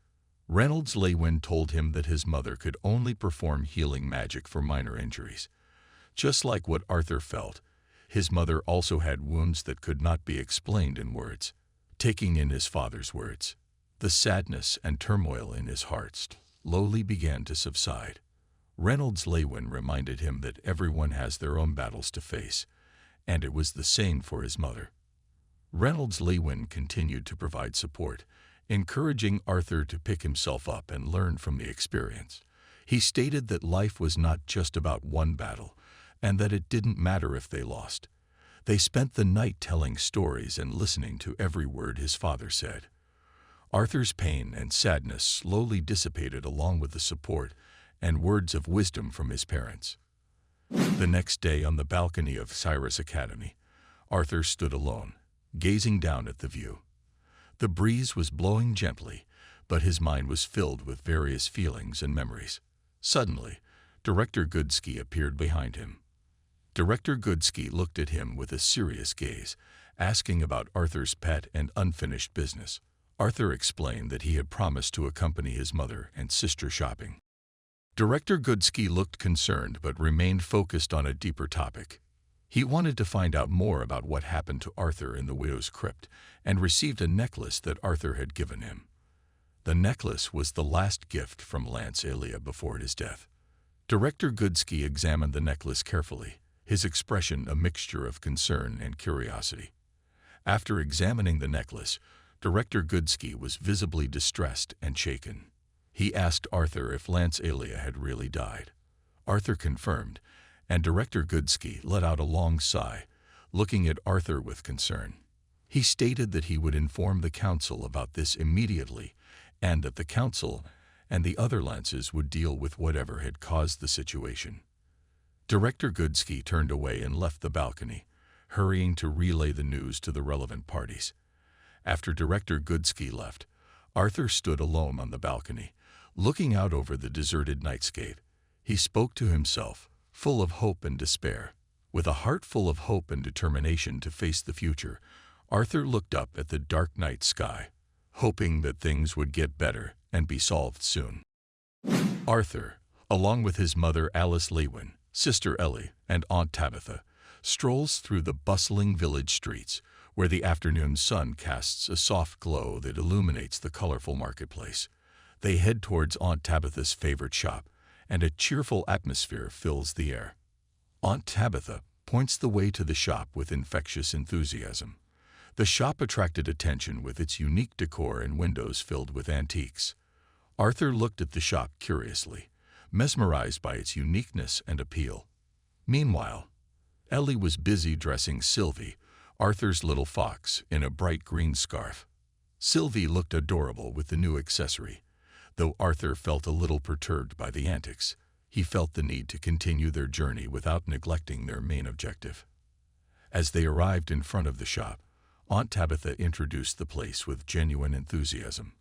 Reynolds Lewin told him that his mother could only perform healing magic for minor injuries. Just like what Arthur felt, his mother also had wounds that could not be explained in words. Taking in his father's words, the sadness and turmoil in his heart slowly began to subside. Reynolds Lewin reminded him that everyone has their own battles to face, and it was the same for his mother. Reynolds Lewin continued to provide support, encouraging Arthur to pick himself up and learn from the experience. He stated that life was not just about one battle, and that it didn't matter if they lost. They spent the night telling stories and listening to every word his father said. Arthur's pain and sadness slowly dissipated along with the support and words of wisdom from his parents. The next day on the balcony of Cyrus Academy, Arthur stood alone, gazing down at the view. The breeze was blowing gently, but his mind was filled with various feelings and memories. Suddenly, Director Goodsky appeared behind him. Director Goodsky looked at him with a serious gaze, asking about Arthur's pet and unfinished business. Arthur explained that he had promised to accompany his mother and sister shopping. Director Goodsky looked concerned but remained focused on a deeper topic. He wanted to find out more about what happened to Arthur in the widow's crypt and received a necklace that Arthur had given him. The necklace was the last gift from Lance Elia before his death. Director Goodsky examined the necklace carefully, his expression a mixture of concern and curiosity. After examining the necklace, Director Goodsky was visibly distressed and shaken. He asked Arthur if Lance Elia had really died. Arthur confirmed, and Director Goodsky let out a long sigh, looking at Arthur with concern. He stated that he would inform the council about this immediately, and that the council and the other Lances would deal with whatever had caused the situation. Director Goodsky turned away and left the balcony, hurrying to relay the news to the relevant parties. After Director Goodsky left, Arthur stood alone on the balcony, looking out over the deserted nightscape. He spoke to himself, full of hope and despair. With a heart full of hope and determination to face the future, Arthur looked up at the dark night sky, hoping that things would get better and be solved soon. Arthur, along with his mother Alice Lewin, sister Ellie, and Aunt Tabitha, strolls through the bustling village streets, where the afternoon sun casts a soft glow that illuminates the colorful marketplace. They head towards Aunt Tabitha's favorite shop, and a cheerful atmosphere fills the air. Aunt Tabitha points the way to the shop with infectious enthusiasm. The shop attracted attention with its unique decor and windows filled with antiques. Arthur looked at the shop curiously, mesmerized by its uniqueness and appeal. Meanwhile, Ellie was busy dressing Sylvie, Arthur's little fox, in a bright green scarf. Sylvie looked adorable with the new accessory. Though Arthur felt a little perturbed by the antics, he felt the need to continue their journey without neglecting their main objective. As they arrived in front of the shop, Aunt Tabitha introduced the place with genuine enthusiasm.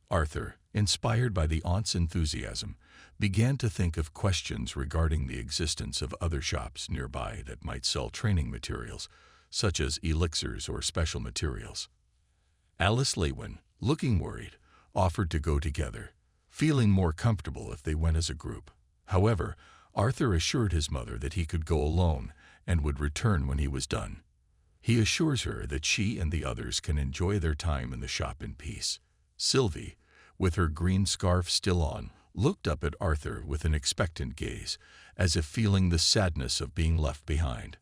Arthur, inspired by the aunt's enthusiasm, began to think of questions regarding the existence of other shops nearby that might sell training materials, such as elixirs or special materials. Alice Lewin, looking worried, offered to go together, feeling more comfortable if they went as a group. However, Arthur assured his mother that he could go alone and would return when he was done. He assures her that she and the others can enjoy their time in the shop in peace. Sylvie, with her green scarf still on, looked up at Arthur with an expectant gaze, as if feeling the sadness of being left behind.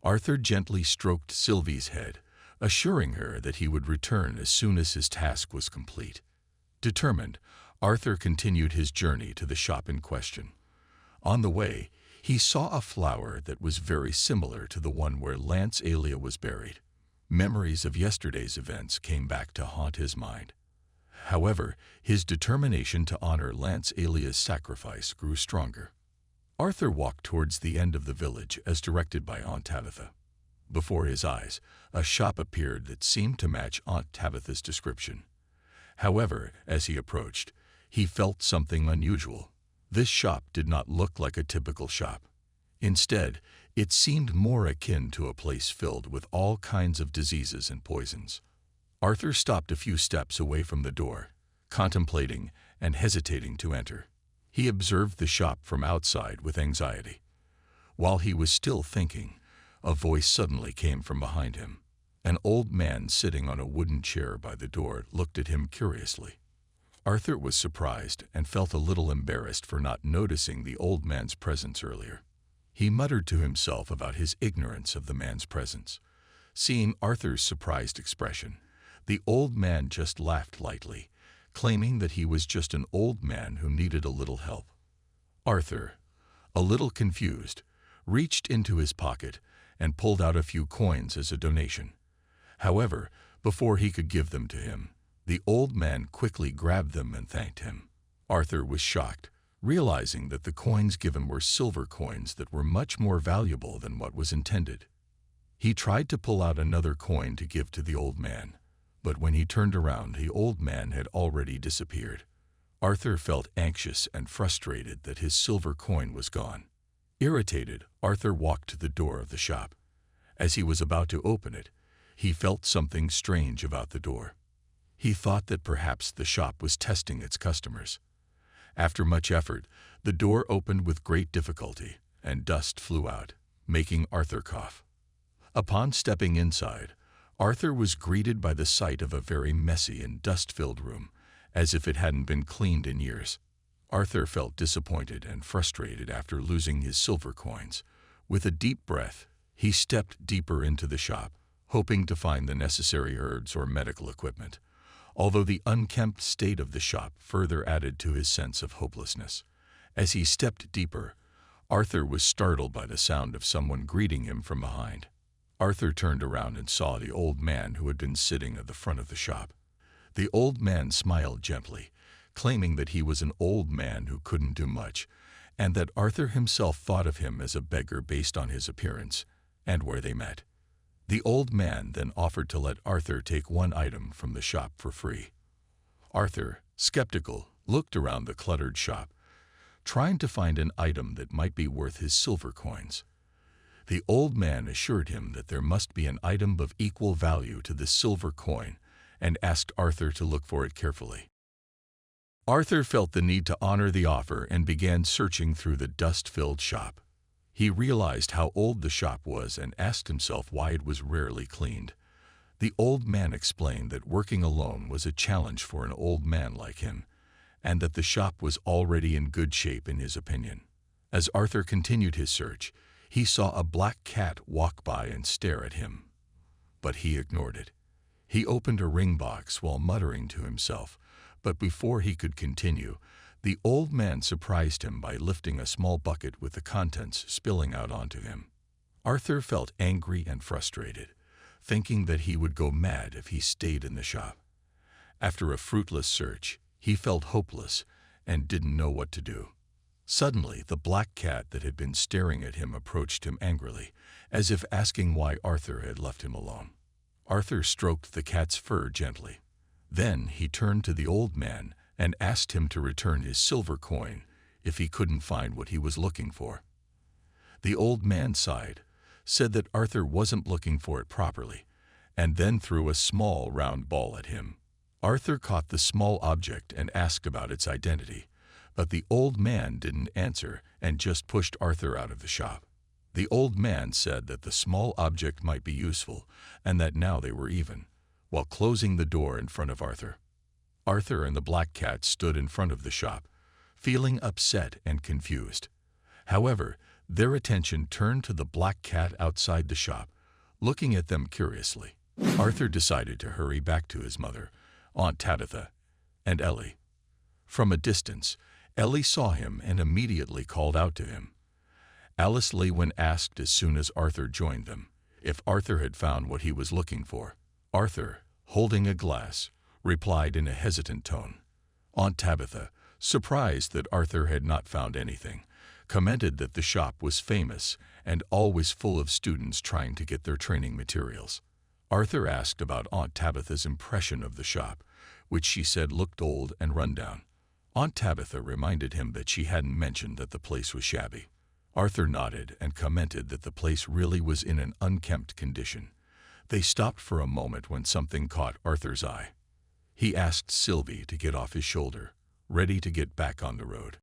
Arthur gently stroked Sylvie's head, assuring her that he would return as soon as his task was complete. Determined, Arthur continued his journey to the shop in question. On the way, he saw a flower that was very similar to the one where Lance Elia was buried. Memories of yesterday's events came back to haunt his mind. However, his determination to honor Lance Alia's sacrifice grew stronger. Arthur walked towards the end of the village as directed by Aunt Tabitha. Before his eyes, a shop appeared that seemed to match Aunt Tabitha's description. However, as he approached, he felt something unusual. This shop did not look like a typical shop. Instead, it seemed more akin to a place filled with all kinds of diseases and poisons. Arthur stopped a few steps away from the door, contemplating and hesitating to enter. He observed the shop from outside with anxiety. While he was still thinking, a voice suddenly came from behind him. An old man sitting on a wooden chair by the door looked at him curiously. Arthur was surprised and felt a little embarrassed for not noticing the old man's presence earlier. He muttered to himself about his ignorance of the man's presence. Seeing Arthur's surprised expression, the old man just laughed lightly, claiming that he was just an old man who needed a little help. Arthur, a little confused, reached into his pocket and pulled out a few coins as a donation. However, before he could give them to him, the old man quickly grabbed them and thanked him. Arthur was shocked, realizing that the coins given were silver coins that were much more valuable than what was intended. He tried to pull out another coin to give to the old man, but when he turned around, the old man had already disappeared. Arthur felt anxious and frustrated that his silver coin was gone. Irritated, Arthur walked to the door of the shop. As he was about to open it, he felt something strange about the door. He thought that perhaps the shop was testing its customers. After much effort, the door opened with great difficulty, and dust flew out, making Arthur cough. Upon stepping inside, Arthur was greeted by the sight of a very messy and dust-filled room, as if it hadn't been cleaned in years. Arthur felt disappointed and frustrated after losing his silver coins. With a deep breath, he stepped deeper into the shop, hoping to find the necessary herbs or medical equipment, although the unkempt state of the shop further added to his sense of hopelessness. As he stepped deeper, Arthur was startled by the sound of someone greeting him from behind. Arthur turned around and saw the old man who had been sitting at the front of the shop. The old man smiled gently, claiming that he was an old man who couldn't do much, and that Arthur himself thought of him as a beggar based on his appearance and where they met. The old man then offered to let Arthur take one item from the shop for free. Arthur, skeptical, looked around the cluttered shop, trying to find an item that might be worth his silver coins. The old man assured him that there must be an item of equal value to the silver coin and asked Arthur to look for it carefully. Arthur felt the need to honor the offer and began searching through the dust-filled shop. He realized how old the shop was and asked himself why it was rarely cleaned. The old man explained that working alone was a challenge for an old man like him, and that the shop was already in good shape in his opinion. As Arthur continued his search, he saw a black cat walk by and stare at him, but he ignored it. He opened a ring box while muttering to himself, but before he could continue, the old man surprised him by lifting a small bucket with the contents spilling out onto him. Arthur felt angry and frustrated, thinking that he would go mad if he stayed in the shop. After a fruitless search, he felt hopeless and didn't know what to do. Suddenly, the black cat that had been staring at him approached him angrily, as if asking why Arthur had left him alone. Arthur stroked the cat's fur gently. Then he turned to the old man and asked him to return his silver coin if he couldn't find what he was looking for. The old man sighed, said that Arthur wasn't looking for it properly, and then threw a small round ball at him. Arthur caught the small object and asked about its identity, but the old man didn't answer and just pushed Arthur out of the shop. The old man said that the small object might be useful and that now they were even, while closing the door in front of Arthur. Arthur and the black cat stood in front of the shop, feeling upset and confused. However, their attention turned to the black cat outside the shop, looking at them curiously. Arthur decided to hurry back to his mother, Aunt Tabitha, and Ellie. From a distance, Ellie saw him and immediately called out to him. Alice Lewin asked as soon as Arthur joined them if Arthur had found what he was looking for. Arthur, holding a glass, replied in a hesitant tone. Aunt Tabitha, surprised that Arthur had not found anything, commented that the shop was famous and always full of students trying to get their training materials. Arthur asked about Aunt Tabitha's impression of the shop, which she said looked old and rundown. Aunt Tabitha reminded him that she hadn't mentioned that the place was shabby. Arthur nodded and commented that the place really was in an unkempt condition. They stopped for a moment when something caught Arthur's eye. He asked Sylvie to get off his shoulder, ready to get back on the road.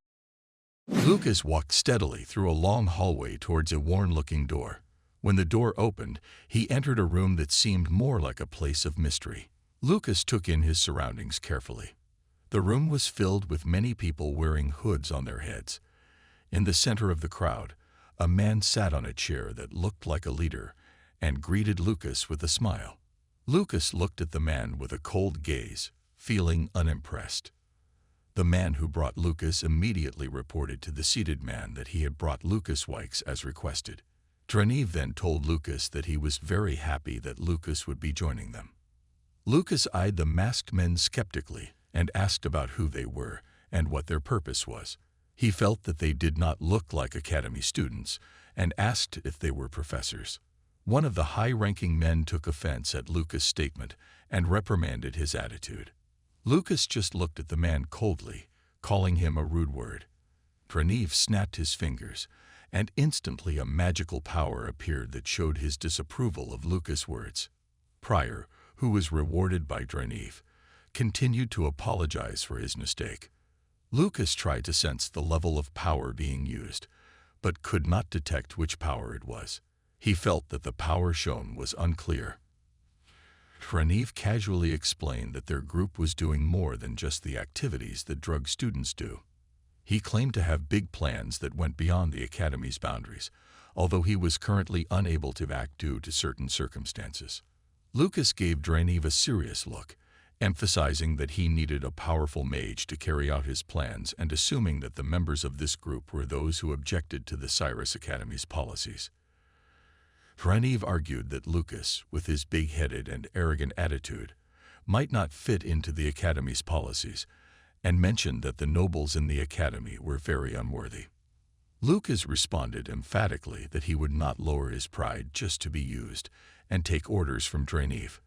Lucas walked steadily through a long hallway towards a worn-looking door. When the door opened, he entered a room that seemed more like a place of mystery. Lucas took in his surroundings carefully. The room was filled with many people wearing hoods on their heads. In the center of the crowd, a man sat on a chair that looked like a leader and greeted Lucas with a smile. Lucas looked at the man with a cold gaze, feeling unimpressed. The man who brought Lucas immediately reported to the seated man that he had brought Lucas Wykes as requested. Dreniv then told Lucas that he was very happy that Lucas would be joining them. Lucas eyed the masked men skeptically and asked about who they were and what their purpose was. He felt that they did not look like academy students and asked if they were professors. One of the high-ranking men took offense at Lucas' statement and reprimanded his attitude. Lucas just looked at the man coldly, calling him a rude word. Dreniv snapped his fingers, and instantly a magical power appeared that showed his disapproval of Lucas' words. Pryor, who was rewarded by Dreniv, continued to apologize for his mistake. Lucas tried to sense the level of power being used, but could not detect which power it was. He felt that the power shown was unclear. Dreniv casually explained that their group was doing more than just the activities that drug students do. He claimed to have big plans that went beyond the academy's boundaries, although he was currently unable to act due to certain circumstances. Lucas gave Dreniv a serious look, emphasizing that he needed a powerful mage to carry out his plans and assuming that the members of this group were those who objected to the Cyrus Academy's policies. Dreniv argued that Lucas, with his big-headed and arrogant attitude, might not fit into the Academy's policies, and mentioned that the nobles in the Academy were very unworthy. Lucas responded emphatically that he would not lower his pride just to be used and take orders from Dreniv.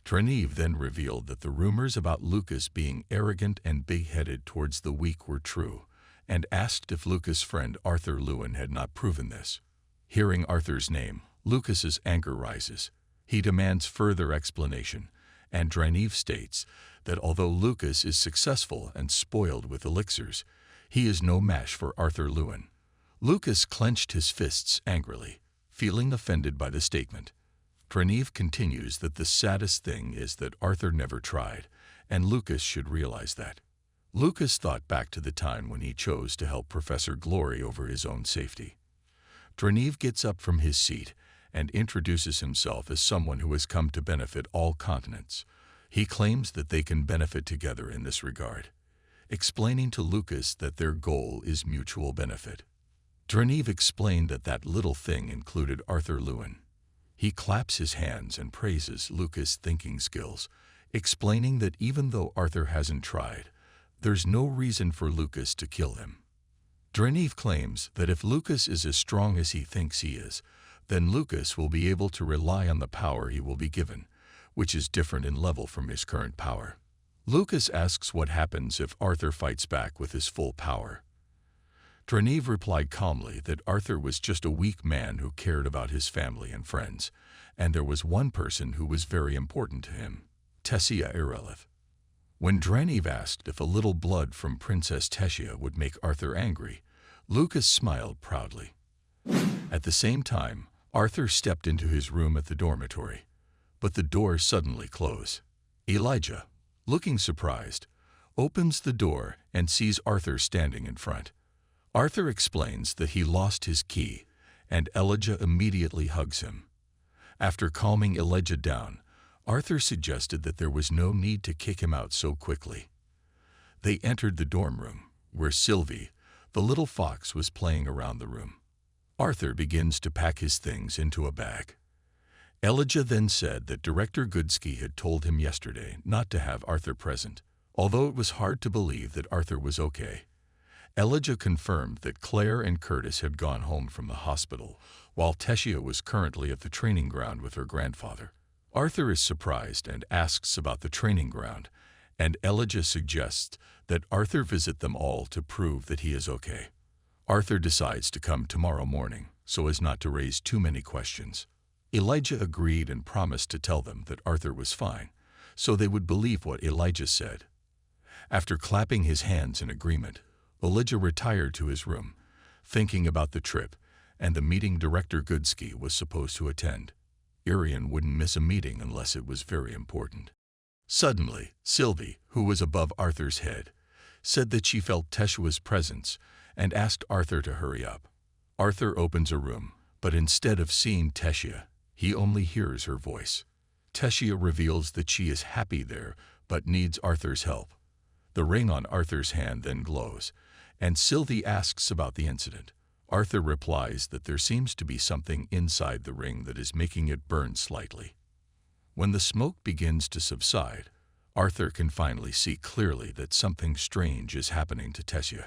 Dreniv then revealed that the rumors about Lucas being arrogant and big-headed towards the weak were true, and asked if Lucas' friend Arthur Lewin had not proven this. Hearing Arthur's name, Lucas's anger rises. He demands further explanation, and Dreniv states that although Lucas is successful and spoiled with elixirs, he is no match for Arthur Lewin. Lucas clenched his fists angrily, feeling offended by the statement. Dreniv continues that the saddest thing is that Arthur never tried, and Lucas should realize that. Lucas thought back to the time when he chose to help Professor Glory over his own safety. Dreniv gets up from his seat and introduces himself as someone who has come to benefit all continents. He claims that they can benefit together in this regard, explaining to Lucas that their goal is mutual benefit. Dreniv explained that that little thing included Arthur Lewin. He claps his hands and praises Lucas' thinking skills, explaining that even though Arthur hasn't tried, there's no reason for Lucas to kill him. Dreniv claims that if Lucas is as strong as he thinks he is, then Lucas will be able to rely on the power he will be given, which is different in level from his current power. Lucas asks what happens if Arthur fights back with his full power. Dreniv replied calmly that Arthur was just a weak man who cared about his family and friends, and there was one person who was very important to him, Tessia Irelith. When Dreniv asked if a little blood from Princess Tessia would make Arthur angry, Lucas smiled proudly. At the same time, Arthur stepped into his room at the dormitory, but the door suddenly closed. Elijah, looking surprised, opens the door and sees Arthur standing in front. Arthur explains that he lost his key, and Elijah immediately hugs him. After calming Elijah down, Arthur suggested that there was no need to kick him out so quickly. They entered the dorm room, where Sylvie, the little fox, was playing around the room. Arthur begins to pack his things into a bag. Elijah then said that Director Goodsky had told him yesterday not to have Arthur present, although it was hard to believe that Arthur was okay. Elijah confirmed that Claire and Curtis had gone home from the hospital, while Teshia was currently at the training ground with her grandfather. Arthur is surprised and asks about the training ground, and Elijah suggests that Arthur visit them all to prove that he is okay. Arthur decides to come tomorrow morning so as not to raise too many questions. Elijah agreed and promised to tell them that Arthur was fine, so they would believe what Elijah said. After clapping his hands in agreement, Elijah retired to his room, thinking about the trip and the meeting Director Goodsky was supposed to attend. Irian wouldn't miss a meeting unless it was very important. Suddenly, Sylvie, who was above Arthur's head, said that she felt Teshua's presence and asked Arthur to hurry up. Arthur opens a room, but instead of seeing Teshia, he only hears her voice. Teshia reveals that she is happy there but needs Arthur's help. The ring on Arthur's hand then glows, and Sylvie asks about the incident. Arthur replies that there seems to be something inside the ring that is making it burn slightly. When the smoke begins to subside, Arthur can finally see clearly that something strange is happening to Teshia.